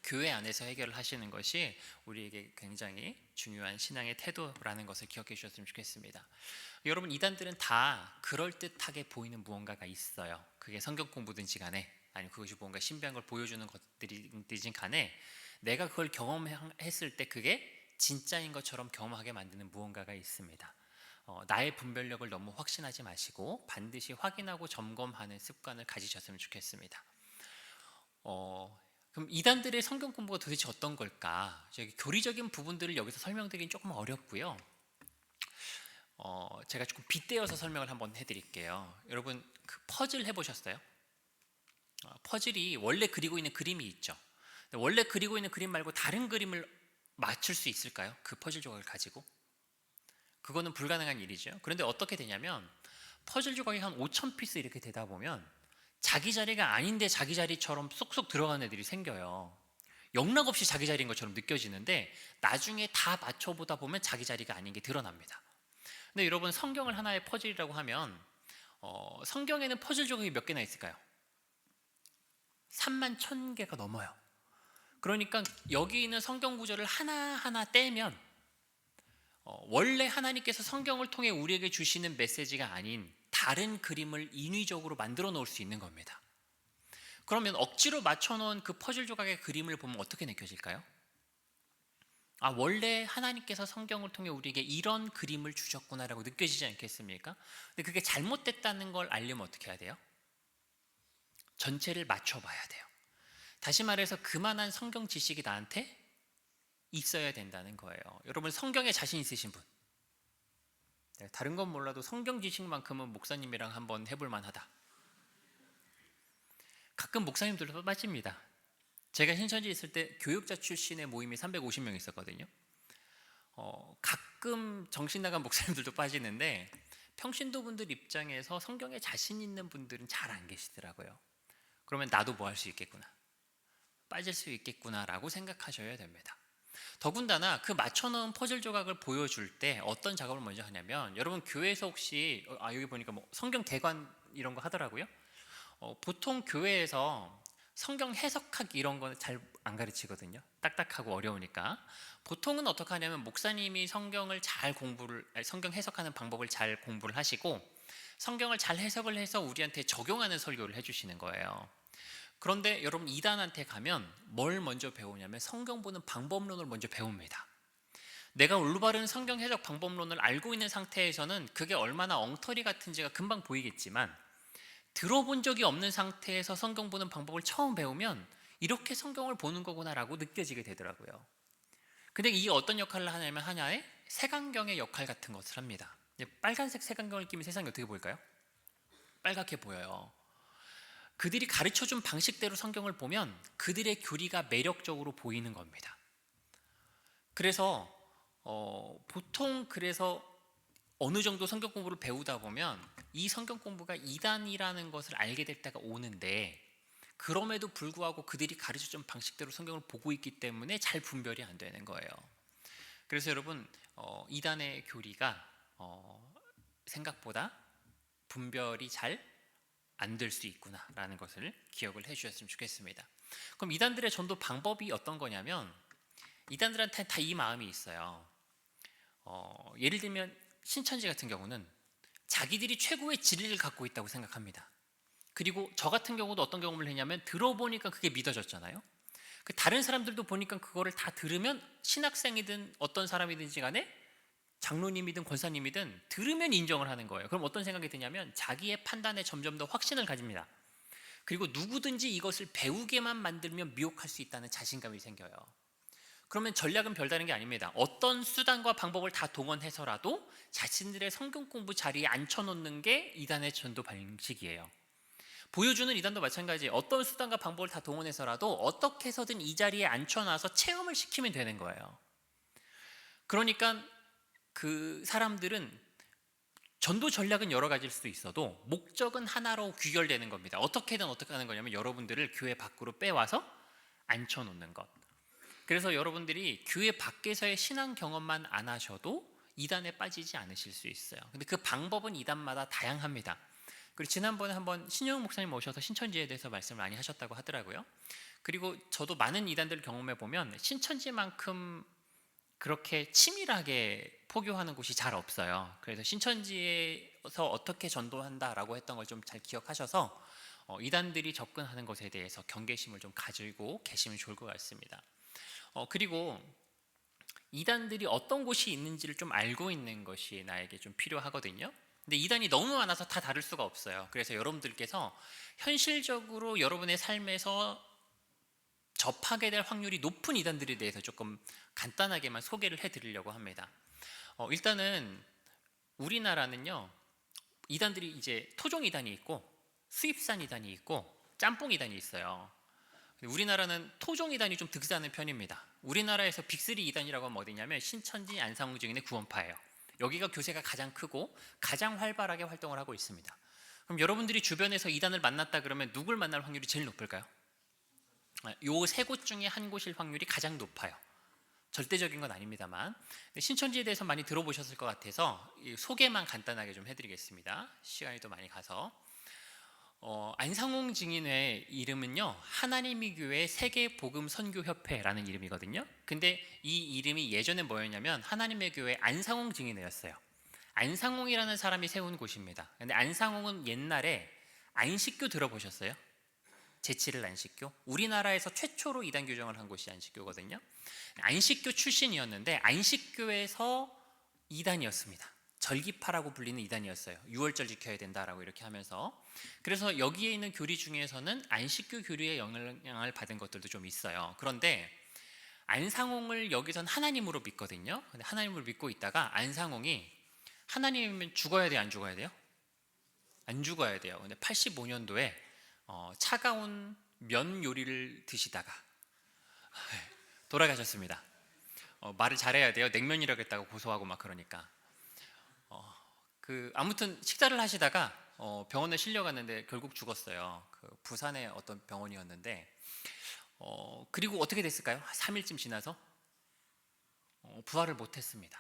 교회 안에서 해결을 하시는 것이 우리에게 굉장히 중요한 신앙의 태도라는 것을 기억해 주셨으면 좋겠습니다. 여러분, 이단들은 다 그럴듯하게 보이는 무언가가 있어요. 그게 성경 공부든지 간에, 아니면 그것이 뭔가 신비한 걸 보여주는 것들이든지 간에, 내가 그걸 경험했을 때 그게 진짜인 것처럼 경험하게 만드는 무언가가 있습니다. 나의 분별력을 너무 확신하지 마시고 반드시 확인하고 점검하는 습관을 가지셨으면 좋겠습니다. 그럼 이단들의 성경 공부가 도대체 어떤 걸까? 교리적인 부분들을 여기서 설명드리긴 조금 어렵고요. 제가 조금 빗대어서 설명을 한번 해드릴게요. 여러분, 그 퍼즐 해보셨어요? 퍼즐이 원래 그리고 있는 그림이 있죠. 원래 그리고 있는 그림 말고 다른 그림을 맞출 수 있을까요? 그 퍼즐 조각을 가지고? 그거는 불가능한 일이죠. 그런데 어떻게 되냐면 퍼즐 조각이 한 5,000피스 이렇게 되다 보면 자기 자리가 아닌데 자기 자리처럼 쏙쏙 들어가는 애들이 생겨요. 영락없이 자기 자리인 것처럼 느껴지는데 나중에 다 맞춰보다 보면 자기 자리가 아닌 게 드러납니다. 근데 여러분, 성경을 하나의 퍼즐이라고 하면 성경에는 퍼즐 조각이 몇 개나 있을까요? 3만 1,000개가 넘어요. 그러니까 여기 있는 성경 구절을 하나하나 떼면 원래 하나님께서 성경을 통해 우리에게 주시는 메시지가 아닌 다른 그림을 인위적으로 만들어 놓을 수 있는 겁니다. 그러면 억지로 맞춰놓은 그 퍼즐 조각의 그림을 보면 어떻게 느껴질까요? 원래 하나님께서 성경을 통해 우리에게 이런 그림을 주셨구나라고 느껴지지 않겠습니까? 근데 그게 잘못됐다는 걸 알려면 어떻게 해야 돼요? 전체를 맞춰봐야 돼요. 다시 말해서 그만한 성경 지식이 나한테 있어야 된다는 거예요. 여러분, 성경에 자신 있으신 분, 다른 건 몰라도 성경 지식만큼은 목사님이랑 한번 해볼 만하다. 가끔 목사님들도 빠집니다. 제가 신천지에 있을 때 교육자 출신의 모임이 350명 있었거든요. 가끔 정신 나간 목사님들도 빠지는데 평신도분들 입장에서 성경에 자신 있는 분들은 잘 안 계시더라고요. 그러면 나도 뭐 할 수 있겠구나, 빠질 수 있겠구나라고 생각하셔야 됩니다. 더군다나 그 맞춰놓은 퍼즐 조각을 보여줄 때 어떤 작업을 먼저 하냐면, 여러분 교회에서 혹시 여기 보니까 뭐 성경 대관 이런 거 하더라고요. 보통 교회에서 성경 해석하기 이런 거는 잘 안 가르치거든요. 딱딱하고 어려우니까. 보통은 어떻게 하냐면 목사님이 성경 해석하는 방법을 잘 공부를 하시고 성경을 잘 해석을 해서 우리한테 적용하는 설교를 해주시는 거예요. 그런데 여러분, 이단한테 가면 뭘 먼저 배우냐면 성경 보는 방법론을 먼저 배웁니다. 내가 올바른 성경 해석 방법론을 알고 있는 상태에서는 그게 얼마나 엉터리 같은지가 금방 보이겠지만, 들어본 적이 없는 상태에서 성경 보는 방법을 처음 배우면 이렇게 성경을 보는 거구나라고 느껴지게 되더라고요. 근데 이게 어떤 역할을 하냐면 하나의 색안경의 역할 같은 것을 합니다. 빨간색 색안경을 끼면 세상이 어떻게 보일까요? 빨갛게 보여요. 그들이 가르쳐준 방식대로 성경을 보면 그들의 교리가 매력적으로 보이는 겁니다. 그래서 보통 어느 정도 성경 공부를 배우다 보면 이 성경 공부가 이단이라는 것을 알게 될 때가 오는데, 그럼에도 불구하고 그들이 가르쳐준 방식대로 성경을 보고 있기 때문에 잘 분별이 안 되는 거예요. 그래서 여러분, 이단의 교리가 생각보다 분별이 잘 안 될 수 있구나라는 것을 기억을 해주셨으면 좋겠습니다. 그럼 이단들의 전도 방법이 어떤 거냐면, 이단들한테 다 이 마음이 있어요. 예를 들면 신천지 같은 경우는 자기들이 최고의 진리를 갖고 있다고 생각합니다. 그리고 저 같은 경우도 어떤 경험을 했냐면, 들어보니까 그게 믿어졌잖아요. 다른 사람들도 보니까 그거를 다 들으면, 신학생이든 어떤 사람이든지 간에 장로님이든 권사님이든 들으면 인정을 하는 거예요. 그럼 어떤 생각이 드냐면 자기의 판단에 점점 더 확신을 가집니다. 그리고 누구든지 이것을 배우게만 만들면 미혹할 수 있다는 자신감이 생겨요. 그러면 전략은 별다른 게 아닙니다. 어떤 수단과 방법을 다 동원해서라도 자신들의 성경 공부 자리에 앉혀놓는 게 이단의 전도 방식이에요. 보여주는 이단도 마찬가지. 어떤 수단과 방법을 다 동원해서라도 어떻게 해서든 이 자리에 앉혀놔서 체험을 시키면 되는 거예요. 그러니까 그 사람들은 전도 전략은 여러 가지일 수도 있어도 목적은 하나로 귀결되는 겁니다. 어떻게든 어떻게 하는 거냐면 여러분들을 교회 밖으로 빼와서 앉혀놓는 것. 그래서 여러분들이 교회 밖에서의 신앙 경험만 안 하셔도 이단에 빠지지 않으실 수 있어요. 근데 그 방법은 이단마다 다양합니다. 그리고 지난번에 한번 신영 목사님 오셔서 신천지에 대해서 말씀을 많이 하셨다고 하더라고요. 그리고 저도 많은 이단들을 경험해 보면 신천지만큼 그렇게 치밀하게 포교하는 곳이 잘 없어요. 그래서 신천지에서 어떻게 전도한다라고 했던 걸 좀 잘 기억하셔서 이단들이 접근하는 것에 대해서 경계심을 좀 가지고 계시면 좋을 것 같습니다. 그리고 이단들이 어떤 곳이 있는지를 좀 알고 있는 것이 나에게 좀 필요하거든요. 근데 이단이 너무 많아서 다 다룰 수가 없어요. 그래서 여러분들께서 현실적으로 여러분의 삶에서 접하게 될 확률이 높은 이단들에 대해서 조금 간단하게만 소개를 해드리려고 합니다. 일단은 우리나라는요, 이단들이 이제 토종 이단이 있고 수입산 이단이 있고 짬뽕 이단이 있어요. 우리나라는 토종 이단이 좀 득세하는 편입니다. 우리나라에서 빅3 이단이라고 하면 어디냐면 신천지, 안상홍 증인의 구원파예요. 여기가 교세가 가장 크고 가장 활발하게 활동을 하고 있습니다. 그럼 여러분들이 주변에서 이단을 만났다 그러면 누굴 만날 확률이 제일 높을까요? 요 세 곳 중에 한 곳일 확률이 가장 높아요. 절대적인 건 아닙니다만 신천지에 대해서 많이 들어보셨을 것 같아서 소개만 간단하게 좀 해드리겠습니다. 시간이 또 많이 가서 안상홍 증인의 이름은요, 하나님의 교회 세계복음선교협회라는 이름이거든요. 근데 이 이름이 예전에 뭐였냐면 하나님의 교회 안상홍 증인회였어요. 안상홍이라는 사람이 세운 곳입니다. 근데 안상홍은 옛날에 안식교 들어보셨어요? 제7일 안식교? 우리나라에서 최초로 이단 교정을 한 곳이 안식교거든요. 안식교 출신이었는데 안식교에서 이단이었습니다. 절기파라고 불리는 이단이었어요. 6월절 지켜야 된다라고 이렇게 하면서. 그래서 여기에 있는 교리 중에서는 안식교 교리의 영향을 받은 것들도 좀 있어요. 그런데 안상홍을 여기선 하나님으로 믿거든요. 근데 하나님으로 믿고 있다가 안상홍이 하나님이면 죽어야 돼요, 안 죽어야 돼요? 안 죽어야 돼요. 근데 85년도에 차가운 면 요리를 드시다가 돌아가셨습니다. 말을 잘해야 돼요. 냉면이라고 했다가 고소하고 막 그러니까. 아무튼 식사를 하시다가 병원에 실려갔는데 결국 죽었어요. 부산의 어떤 병원이었는데 그리고 어떻게 됐을까요? 3일쯤 지나서 부활을 못했습니다.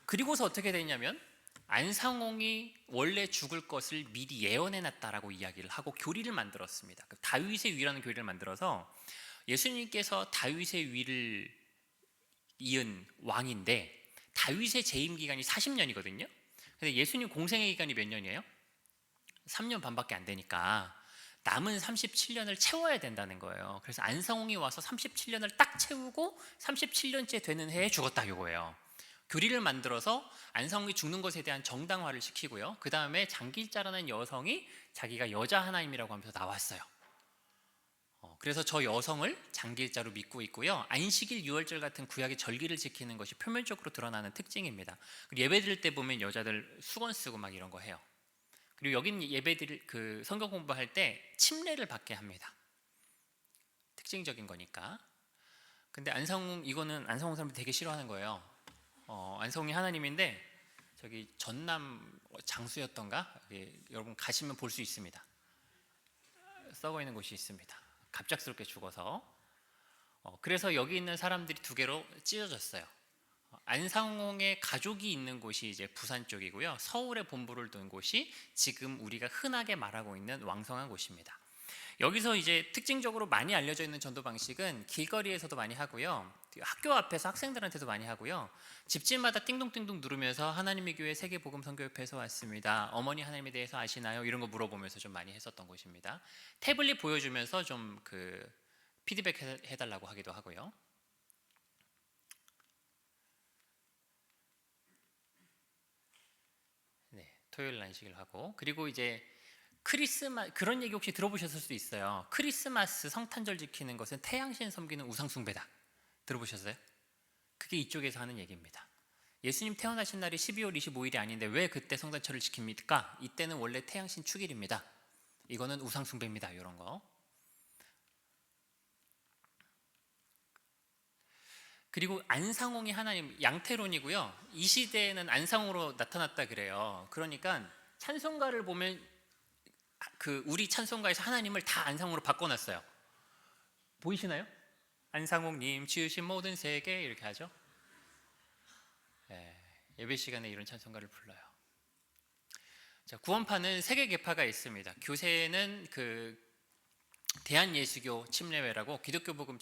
그리고서 어떻게 됐냐면 안상홍이 원래 죽을 것을 미리 예언해놨다라고 이야기를 하고 교리를 만들었습니다. 다윗의 위라는 교리를 만들어서 예수님께서 다윗의 위를 이은 왕인데 다윗의 재임 기간이 40년이거든요. 근데 예수님 공생의 기간이 몇 년이에요? 3년 반밖에 안 되니까 남은 37년을 채워야 된다는 거예요. 그래서 안상홍이 와서 37년을 딱 채우고 37년째 되는 해에 죽었다 이거예요. 교리를 만들어서 안상홍이 죽는 것에 대한 정당화를 시키고요. 그 다음에 장길자라는 여성이 자기가 여자 하나님이라고 하면서 나왔어요. 그래서 저 여성을 장길자로 믿고 있고요. 안식일 유월절 같은 구약의 절기를 지키는 것이 표면적으로 드러나는 특징입니다. 그리고 예배 드릴 때 보면 여자들 수건 쓰고 막 이런 거 해요. 그리고 여기는 예배 드릴 성경 공부할 때 침례를 받게 합니다. 특징적인 거니까. 근데 이거는 안상홍 사람들이 되게 싫어하는 거예요. 안상홍이 하나님인데 저기 전남 장수였던가 여러분 가시면 볼 수 있습니다. 썩어 있는 곳이 있습니다. 갑작스럽게 죽어서. 그래서 여기 있는 사람들이 두 개로 찢어졌어요. 안상홍의 가족이 있는 곳이 이제 부산 쪽이고요. 서울에 본부를 둔 곳이 지금 우리가 흔하게 말하고 있는 왕성한 곳입니다. 여기서 이제 특징적으로 많이 알려져 있는 전도 방식은 길거리에서도 많이 하고요. 학교 앞에서 학생들한테도 많이 하고요. 집집마다 띵동띵동 누르면서 하나님의 교회 세계복음선교협회에서 왔습니다. 어머니 하나님에 대해서 아시나요? 이런 거 물어보면서 좀 많이 했었던 곳입니다. 태블릿 보여주면서 좀 피드백 해달라고 하기도 하고요. 네, 토요일 안식일 하고 그리고 이제 크리스마스 그런 얘기 혹시 들어보셨을 수도 있어요. 크리스마스 성탄절 지키는 것은 태양신 섬기는 우상 숭배다. 들어보셨어요? 그게 이쪽에서 하는 얘기입니다. 예수님 태어나신 날이 12월 25일이 아닌데 왜 그때 성탄절을 지킵니까? 이때는 원래 태양신 축일입니다. 이거는 우상 숭배입니다. 이런 거. 그리고 안상홍이 하나님 양태론이고요. 이 시대에는 안상홍으로 나타났다 그래요. 그러니까 찬송가를 보면 우리 찬송가에서 하나님을 다 안상홍으로 바꿔놨어요. 보이시나요? 안상홍님 지으신 모든 세계 이렇게 하죠. 예배 시간에 이런 찬송가를 불러요. 자, 구원파는 세계 계파가 있습니다. 교세는 대한예수교 침례회라고 기독교 복음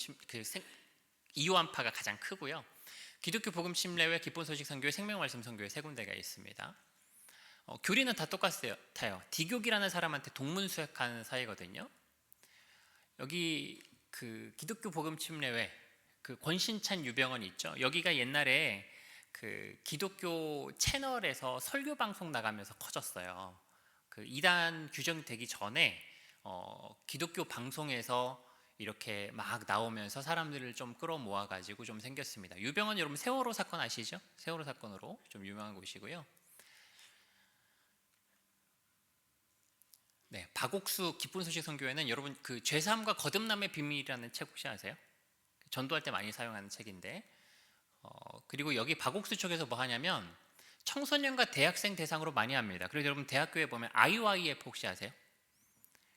이요한파가 가장 크고요. 기독교 복음 침례회, 기본소식 선교회, 생명말씀 선교회 세 군데가 있습니다. 교리는 다 똑같아요. 디교기라는 사람한테 동문수역하는 사이거든요. 여기 기독교 복음 침례회 권신찬 유병헌 있죠. 여기가 옛날에 기독교 채널에서 설교 방송 나가면서 커졌어요. 이단 규정되기 전에 기독교 방송에서 이렇게 막 나오면서 사람들을 좀 끌어모아 가지고 좀 생겼습니다. 유병헌 여러분 세월호 사건 아시죠? 세월호 사건으로 좀 유명한 곳이고요. 네, 박옥수 기쁜 소식 선교회는 여러분 죄사함과 거듭남의 비밀이라는 책 혹시 아세요? 전도할 때 많이 사용하는 책인데 그리고 여기 박옥수 쪽에서 뭐 하냐면 청소년과 대학생 대상으로 많이 합니다. 그래서 여러분 대학교에 보면 IYF 혹시 아세요?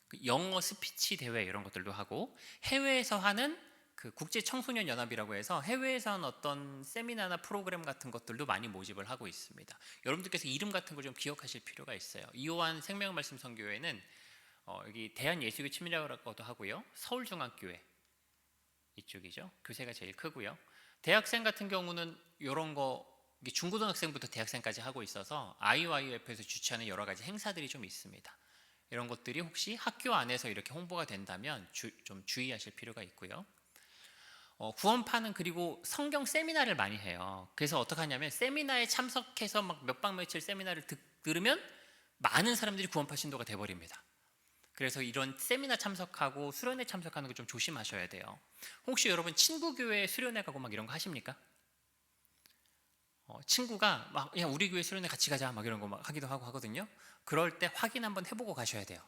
그 영어 스피치 대회 이런 것들도 하고, 해외에서 하는 그 국제 청소년 연합이라고 해서 해외에서 하는 어떤 세미나나 프로그램 같은 것들도 많이 모집을 하고 있습니다. 여러분들께서 이름 같은 걸 좀 기억하실 필요가 있어요. 이호환 생명말씀 선교회는 여기 대한예수교 침례교라고도 하고요, 서울중앙교회 이쪽이죠. 교세가 제일 크고요. 대학생 같은 경우는 이런 거 중고등학생부터 대학생까지 하고 있어서 IYF에서 주최하는 여러 가지 행사들이 좀 있습니다. 이런 것들이 혹시 학교 안에서 이렇게 홍보가 된다면 좀 주의하실 필요가 있고요. 구원파는 그리고 성경 세미나를 많이 해요. 그래서 어떻게 하냐면 세미나에 참석해서 막 몇 박 며칠 세미나를 들으면 많은 사람들이 구원파 신도가 돼버립니다. 그래서 이런 세미나 참석하고 수련회 참석하는 거 좀 조심하셔야 돼요. 혹시 여러분 친구 교회 수련회 가고 막 이런 거 하십니까? 친구가 막 야 우리 교회 수련회 같이 가자 막 이런 거 막 하기도 하고 하거든요. 그럴 때 확인 한번 해보고 가셔야 돼요.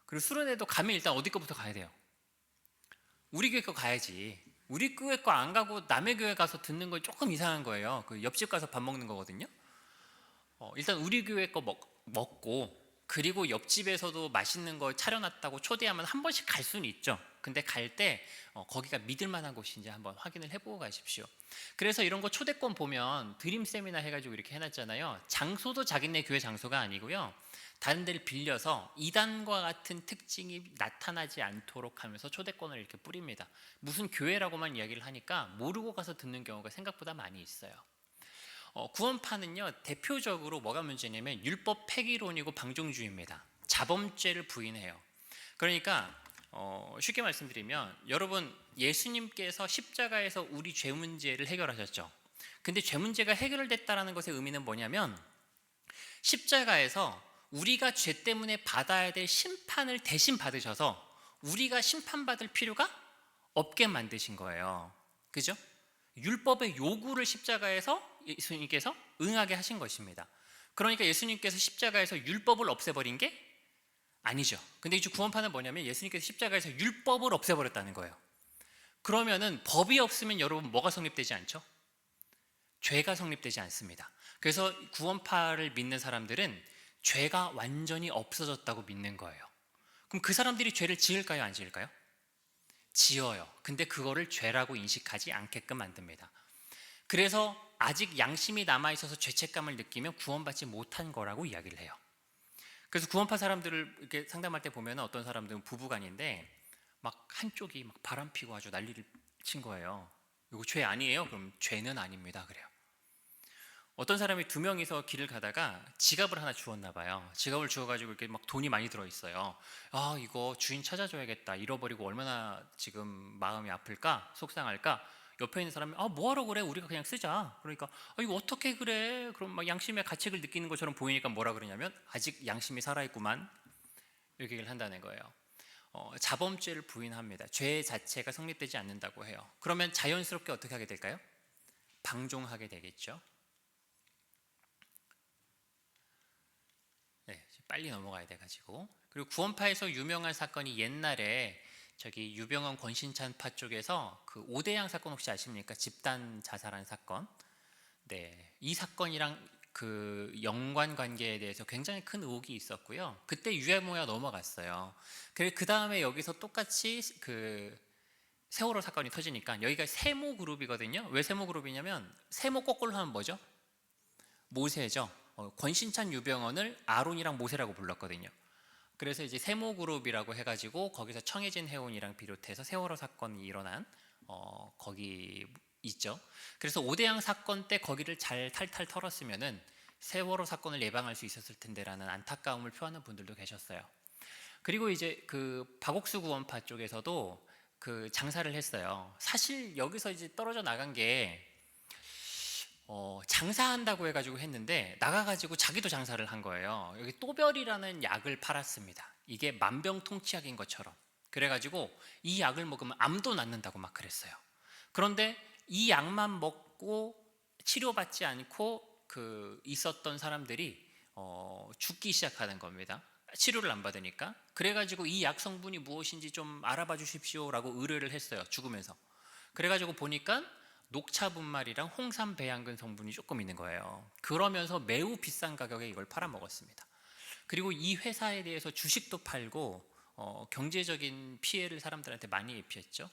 그리고 수련회도 가면 일단 어디 거부터 가야 돼요? 우리 교회 거 가야지. 우리 교회 거 안 가고 남의 교회 가서 듣는 건 조금 이상한 거예요. 그 옆집 가서 밥 먹는 거거든요. 일단 우리 교회 거 먹고, 그리고 옆집에서도 맛있는 거 차려놨다고 초대하면 한 번씩 갈 수는 있죠. 근데 갈 때 거기가 믿을 만한 곳인지 한번 확인을 해보고 가십시오. 그래서 이런 거 초대권 보면 드림 세미나 해가지고 이렇게 해놨잖아요. 장소도 자기네 교회 장소가 아니고요, 다른 데를 빌려서 이단과 같은 특징이 나타나지 않도록 하면서 초대권을 이렇게 뿌립니다. 무슨 교회라고만 이야기를 하니까 모르고 가서 듣는 경우가 생각보다 많이 있어요. 구원파는요, 대표적으로 뭐가 문제냐면 율법 폐기론이고 방종주의입니다. 자범죄를 부인해요. 그러니까 쉽게 말씀드리면, 여러분 예수님께서 십자가에서 우리 죄 문제를 해결하셨죠. 근데 죄 문제가 해결됐다는 것의 의미는 뭐냐면, 십자가에서 우리가 죄 때문에 받아야 될 심판을 대신 받으셔서 우리가 심판받을 필요가 없게 만드신 거예요. 그죠? 율법의 요구를 십자가에서 예수님께서 응하게 하신 것입니다. 그러니까 예수님께서 십자가에서 율법을 없애버린 게 아니죠. 근데 이제 구원파는 뭐냐면 예수님께서 십자가에서 율법을 없애버렸다는 거예요. 그러면은 법이 없으면 여러분 뭐가 성립되지 않죠? 죄가 성립되지 않습니다. 그래서 구원파를 믿는 사람들은 죄가 완전히 없어졌다고 믿는 거예요. 그럼 그 사람들이 죄를 지을까요, 안 지을까요? 지어요. 근데 그거를 죄라고 인식하지 않게끔 만듭니다. 그래서 아직 양심이 남아있어서 죄책감을 느끼면 구원받지 못한 거라고 이야기를 해요. 그래서 구원파 사람들을 이렇게 상담할 때 보면 어떤 사람들은 부부간인데 막 한쪽이 막 바람 피고 아주 난리를 친 거예요. 이거 죄 아니에요? 그럼 죄는 아닙니다. 그래요. 어떤 사람이 두 명이서 길을 가다가 지갑을 하나 주웠나 봐요. 지갑을 주워가지고 이렇게 막 돈이 많이 들어있어요. 아, 이거 주인 찾아줘야겠다. 잃어버리고 얼마나 지금 마음이 아플까, 속상할까. 옆에 있는 사람이 뭐하러 그래? 우리가 그냥 쓰자. 그러니까 이거 어떻게 그래? 그럼 막 양심의 가책을 느끼는 것처럼 보이니까 뭐라 그러냐면 아직 양심이 살아있구만, 이렇게 얘기를 한다는 거예요. 자범죄를 부인합니다. 죄 자체가 성립되지 않는다고 해요. 그러면 자연스럽게 어떻게 하게 될까요? 방종하게 되겠죠. 네, 빨리 넘어가야 돼가지고. 그리고 구원파에서 유명한 사건이 옛날에 저기 유병헌 권신찬파 쪽에서 그 오대양 사건 혹시 아십니까? 집단 자살한 사건. 네, 이 사건이랑 그 연관 관계에 대해서 굉장히 큰 의혹이 있었고요. 그때 유야무야 넘어갔어요. 그리고 그 다음에 여기서 똑같이 그 세월호 사건이 터지니까, 여기가 세모 그룹이거든요. 왜 세모 그룹이냐면 세모 거꾸로 하면 뭐죠? 모세죠. 권신찬 유병헌을 아론이랑 모세라고 불렀거든요. 그래서 이제 세모그룹이라고 해가지고 거기서 청해진 해운이랑 비롯해서 세월호 사건이 일어난 거기 있죠. 그래서 오대양 사건 때 거기를 잘 탈탈 털었으면은 세월호 사건을 예방할 수 있었을 텐데라는 안타까움을 표하는 분들도 계셨어요. 그리고 이제 그 박옥수 구원파 쪽에서도 그 장사를 했어요. 사실 여기서 이제 떨어져 나간 게 장사한다고 해가지고 했는데 나가가지고 자기도 장사를 한 거예요. 여기 또별이라는 약을 팔았습니다. 이게 만병통치약인 것처럼. 그래가지고 이 약을 먹으면 암도 낫는다고 막 그랬어요. 그런데 이 약만 먹고 치료받지 않고 그 있었던 사람들이 죽기 시작하는 겁니다. 치료를 안 받으니까. 그래가지고 이 약 성분이 무엇인지 좀 알아봐 주십시오라고 의뢰를 했어요. 죽으면서. 그래가지고 보니까 녹차 분말이랑 홍삼 배양근 성분이 조금 있는 거예요. 그러면서 매우 비싼 가격에 이걸 팔아먹었습니다. 그리고 이 회사에 대해서 주식도 팔고 경제적인 피해를 사람들한테 많이 입혔죠.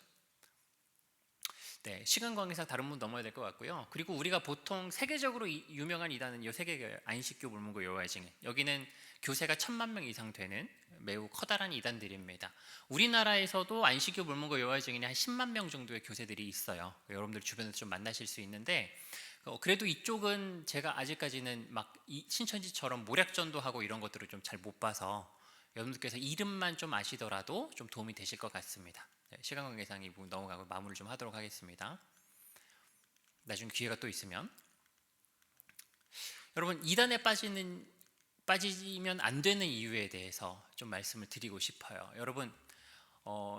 네, 시간 관계상 다른 분 넘어야 될 것 같고요. 그리고 우리가 보통 세계적으로 유명한 이단은 이 세계 안식교 불문고 요하징, 여기는 교세가 1000만 명 이상 되는 매우 커다란 이단들입니다. 우리나라에서도 안식교 불문고 요하징이 한 10만 명 정도의 교세들이 있어요. 여러분들 주변에서 좀 만나실 수 있는데, 그래도 이쪽은 제가 아직까지는 막 신천지처럼 모략전도 하고 이런 것들을 좀 잘 못 봐서 여러분들께서 이름만 좀 아시더라도 좀 도움이 되실 것 같습니다. 시간 관계상 이 부분 넘어가고 마무리를 좀 하도록 하겠습니다. 나중에 기회가 또 있으면. 여러분, 이단에 빠지면 안 되는 이유에 대해서 좀 말씀을 드리고 싶어요. 여러분,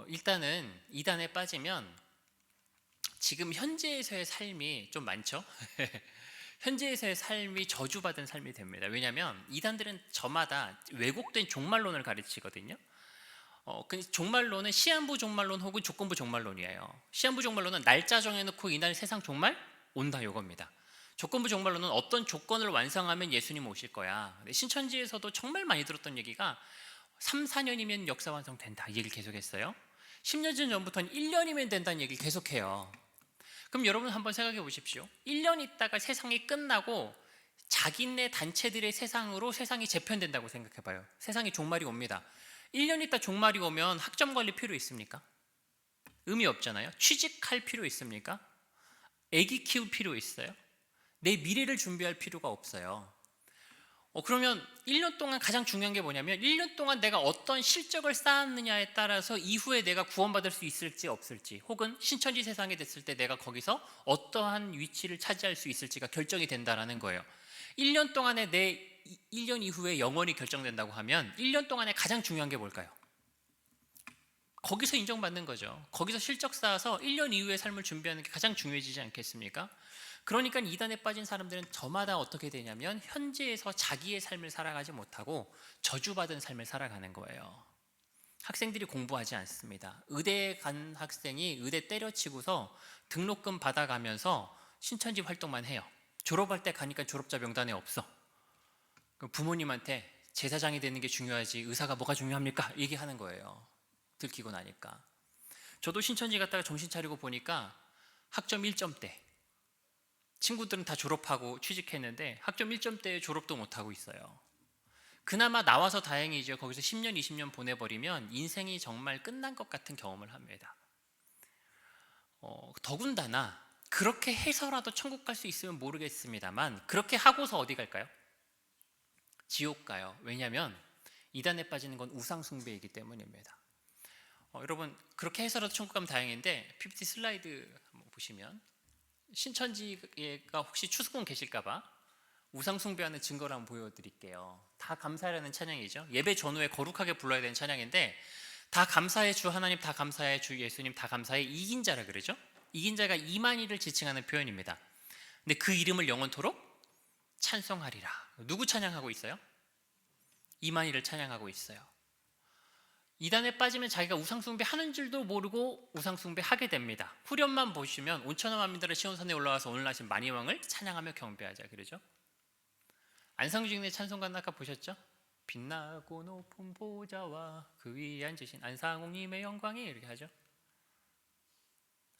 일단은 이단에 빠지면 지금 현재에서의 삶이 좀 많죠? 현재에서의 삶이 저주받은 삶이 됩니다. 왜냐하면 이단들은 저마다 왜곡된 종말론을 가르치거든요. 그 종말론은 시한부 종말론 혹은 조건부 종말론이에요. 시한부 종말론은 날짜 정해놓고 이날 세상 종말 온다, 요겁니다. 조건부 종말론은 어떤 조건을 완성하면 예수님 오실 거야. 신천지에서도 정말 많이 들었던 얘기가 3, 4년이면 역사 완성된다, 이 얘기를 계속했어요. 10년 전부터는 1년이면 된다는 얘기를 계속해요. 그럼 여러분 한번 생각해 보십시오. 1년 있다가 세상이 끝나고 자기네 단체들의 세상으로 세상이 재편된다고 생각해 봐요. 세상이 종말이 옵니다. 1년 있다 종말이 오면 학점 관리 필요 있습니까? 의미 없잖아요. 취직할 필요 있습니까? 애기 키울 필요 있어요? 내 미래를 준비할 필요가 없어요. 그러면 1년 동안 가장 중요한 게 뭐냐면 1년 동안 내가 어떤 실적을 쌓았느냐에 따라서 이후에 내가 구원받을 수 있을지 없을지, 혹은 신천지 세상에 됐을 때 내가 거기서 어떠한 위치를 차지할 수 있을지가 결정이 된다라는 거예요. 1년 동안에 내 1년 이후에 영원히 결정된다고 하면 1년 동안에 가장 중요한 게 뭘까요? 거기서 인정받는 거죠. 거기서 실적 쌓아서 1년 이후의 삶을 준비하는 게 가장 중요해지지 않겠습니까? 그러니까 이단에 빠진 사람들은 저마다 어떻게 되냐면 현재에서 자기의 삶을 살아가지 못하고 저주받은 삶을 살아가는 거예요. 학생들이 공부하지 않습니다. 의대에 간 학생이 의대 때려치고서 등록금 받아가면서 신천지 활동만 해요. 졸업할 때 가니까 졸업자 명단에 없어. 부모님한테 제사장이 되는 게 중요하지 의사가 뭐가 중요합니까? 얘기하는 거예요. 들키고 나니까. 저도 신천지 갔다가 정신 차리고 보니까 학점 1점대, 친구들은 다 졸업하고 취직했는데 학점 1점대에 졸업도 못하고 있어요. 그나마 나와서 다행이죠. 거기서 10년 20년 보내버리면 인생이 정말 끝난 것 같은 경험을 합니다. 더군다나 그렇게 해서라도 천국 갈 수 있으면 모르겠습니다만, 그렇게 하고서 어디 갈까요? 지옥 가요. 왜냐하면 이단에 빠지는 건 우상 숭배이기 때문입니다. 여러분, 그렇게 해서라도 천국 가면 다행인데 PPT 슬라이드 한번 보시면, 신천지가 혹시 추수공 계실까봐 우상 숭배하는 증거를 한번 보여드릴게요. 다 감사하라는 찬양이죠. 예배 전후에 거룩하게 불러야 되는 찬양인데, 다 감사해 주 하나님, 다 감사해 주 예수님, 다 감사해 이긴 자라 그러죠. 이긴 자가 이만희를 지칭하는 표현입니다. 근데 그 이름을 영원토록 찬송하리라. 누구 찬양하고 있어요? 이만희를 찬양하고 있어요. 이단에 빠지면 자기가 우상숭배 하는 줄도 모르고 우상숭배 하게 됩니다. 후렴만 보시면 온천한 만민들의 시온산에 올라와서 오늘 나신 만이왕을 찬양하며 경배하자 그러죠. 안상주님의 찬송가 아까 보셨죠? 빛나고 높은 보좌와 그 위에 앉으신 안상홍님의 영광이, 이렇게 하죠.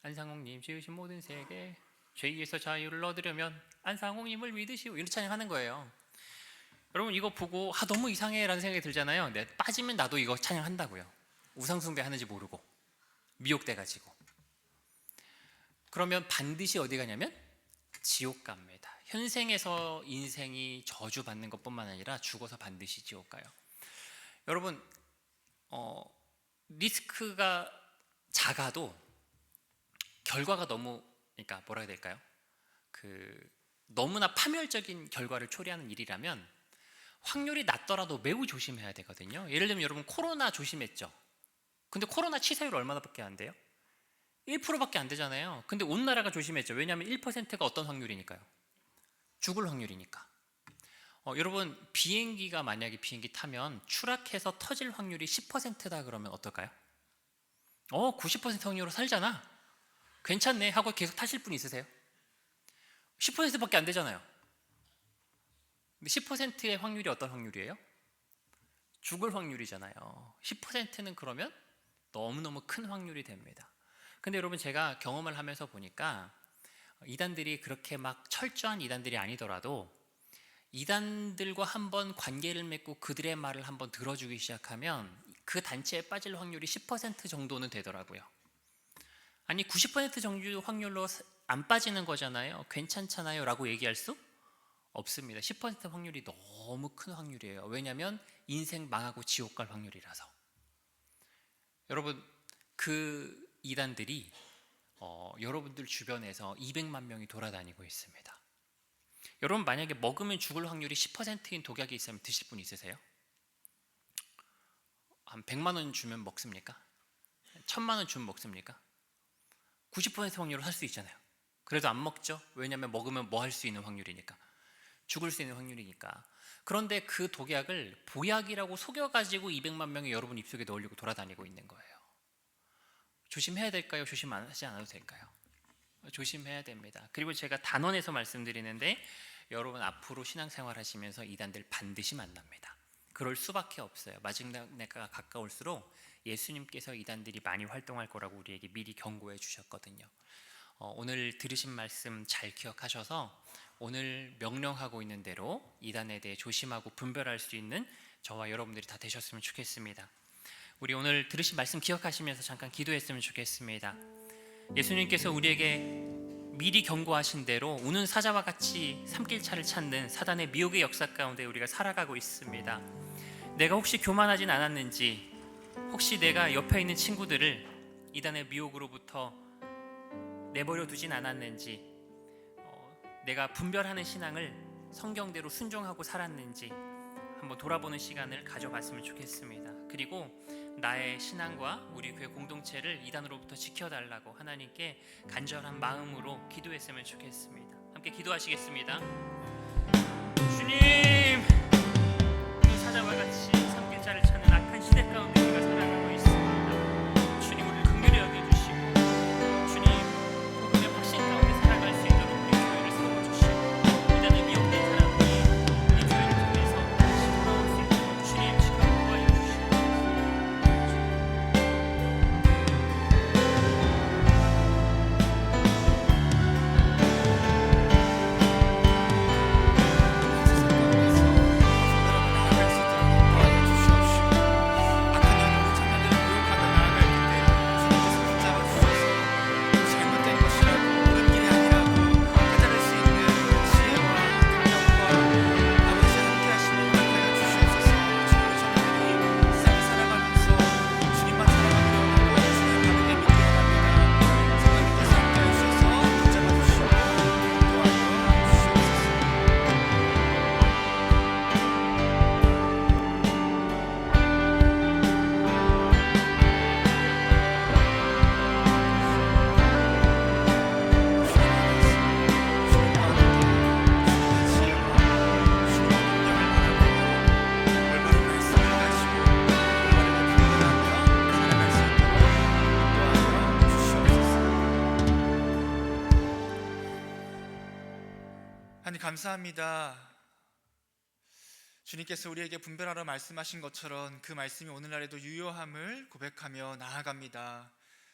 안상홍님 지으신 모든 세계 죄에서 자유를 얻으려면 안상홍님을 믿으시오, 이렇게 찬양하는 거예요. 여러분, 이거 보고 너무 이상해 라는 생각이 들잖아요. 네, 빠지면 나도 이거 찬양한다고요. 우상숭배 하는지 모르고 미혹돼가지고. 그러면 반드시 어디 가냐면 지옥 갑니다. 현생에서 인생이 저주받는 것뿐만 아니라 죽어서 반드시 지옥 가요. 여러분, 리스크가 작아도 결과가 너무, 그러니까 뭐라 해야 될까요? 너무나 파멸적인 결과를 초래하는 일이라면 확률이 낮더라도 매우 조심해야 되거든요. 예를 들면 여러분, 코로나 조심했죠. 근데 코로나 치사율 얼마나밖에 안 돼요? 1%밖에 안 되잖아요. 근데 온 나라가 조심했죠. 왜냐하면 1%가 어떤 확률이니까요? 죽을 확률이니까. 여러분, 비행기가 만약에 비행기 타면 추락해서 터질 확률이 10%다 그러면 어떨까요? 90% 확률로 살잖아. 괜찮네 하고 계속 타실 분 있으세요? 10%밖에 안 되잖아요. 근데 10%의 확률이 어떤 확률이에요? 죽을 확률이잖아요. 10%는 그러면 너무너무 큰 확률이 됩니다. 근데 여러분, 제가 경험을 하면서 보니까 이단들이 그렇게 막 철저한 이단들이 아니더라도 이단들과 한번 관계를 맺고 그들의 말을 한번 들어주기 시작하면 그 단체에 빠질 확률이 10% 정도는 되더라고요. 아니 90% 정도 확률로 안 빠지는 거잖아요. 괜찮잖아요 라고 얘기할 수 없습니다. 10% 확률이 너무 큰 확률이에요. 왜냐하면 인생 망하고 지옥 갈 확률이라서. 여러분, 그 이단들이 여러분들 주변에서 200만 명이 돌아다니고 있습니다. 여러분, 만약에 먹으면 죽을 확률이 10%인 독약이 있으면 드실 분 있으세요? 한 100만 원 주면 먹습니까? 1000만 원 주면 먹습니까? 90% 확률로 살 수 있잖아요. 그래도 안 먹죠. 왜냐하면 먹으면 뭐 할 수 있는 확률이니까, 죽을 수 있는 확률이니까. 그런데 그 독약을 보약이라고 속여가지고 200만 명이 여러분 입속에 넣으려고 돌아다니고 있는 거예요. 조심해야 될까요? 조심하지 않아도 될까요? 조심해야 됩니다. 그리고 제가 단언해서 말씀드리는데, 여러분 앞으로 신앙생활 하시면서 이단들 반드시 만납니다. 그럴 수밖에 없어요. 마지막가 가까울수록 예수님께서 이단들이 많이 활동할 거라고 우리에게 미리 경고해 주셨거든요. 오늘 들으신 말씀 잘 기억하셔서 오늘 명령하고 있는 대로 이단에 대해 조심하고 분별할 수 있는 저와 여러분들이 다 되셨으면 좋겠습니다. 우리 오늘 들으신 말씀 기억하시면서 잠깐 기도했으면 좋겠습니다. 예수님께서 우리에게 미리 경고하신 대로 우는 사자와 같이 삼킬차를 찾는 사단의 미혹의 역사 가운데 우리가 살아가고 있습니다. 내가 혹시 교만하진 않았는지, 혹시 내가 옆에 있는 친구들을 이단의 미혹으로부터 내버려 두진 않았는지, 내가 분별하는 신앙을 성경대로 순종하고 살았는지 한번 돌아보는 시간을 가져봤으면 좋겠습니다. 그리고 나의 신앙과 우리 교회 공동체를 이단으로부터 지켜달라고 하나님께 간절한 마음으로 기도했으면 좋겠습니다. 함께 기도하시겠습니다. 주님, 이 사자와 같이 삼킬자를 찾는 악한 시대 가운데 우리가 살아가고 있습니다. 주님, 우리를 긍휼히 여겨주시고 주님, 복음의 확신 가운데 살아갈 수 있도록 우리 교회를 세워주시고 이단에 미혹된 사람들이 우리 교회를 통해서 다시 돌아올 수 있도록 주님 지켜 보호하여 주시고 하나님 감사합니다. 주님께서 우리에게 분별하라 말씀하신 것처럼 그 말씀이 오늘날에도 유효함을 고백하며 나아갑니다.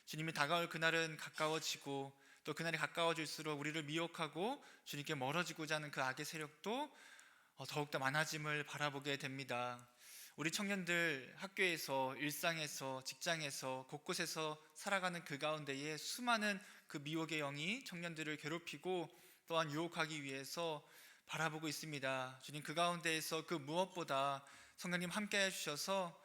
주님이 다가올 그날은 가까워지고 또 그날이 가까워질수록 우리를 미혹하고 주님께 멀어지고자 하는 그 악의 세력도 더욱더 많아짐을 바라보게 됩니다. 우리 청년들 학교에서, 일상에서, 직장에서, 곳곳에서 살아가는 그 가운데에 수많은 그 미혹의 영이 청년들을 괴롭히고 또한 유혹하기 위해서 바라보고 있습니다. 주님, 그 가운데에서 그 무엇보다 성령님 함께 해주셔서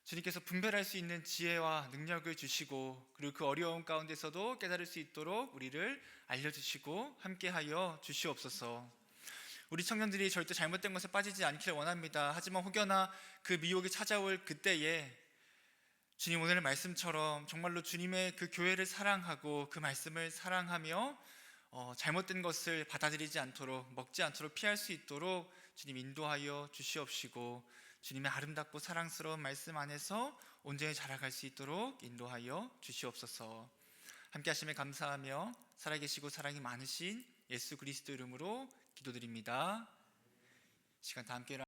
주님께서 분별할 수 있는 지혜와 능력을 주시고 그리고 그 어려움 가운데서도 깨달을 수 있도록 우리를 알려주시고 함께하여 주시옵소서. 우리 청년들이 절대 잘못된 것에 빠지지 않기를 원합니다. 하지만 혹여나 그 미혹이 찾아올 그때에 주님, 오늘의 말씀처럼 정말로 주님의 그 교회를 사랑하고 그 말씀을 사랑하며 잘못된 것을 받아들이지 않도록, 먹지 않도록 피할 수 있도록 주님 인도하여 주시옵시고 주님의 아름답고 사랑스러운 말씀 안에서 온전히 자라갈 수 있도록 인도하여 주시옵소서. 함께 하심에 감사하며 살아계시고 사랑이 많으신 예수 그리스도 이름으로 기도드립니다. 시간 다 함께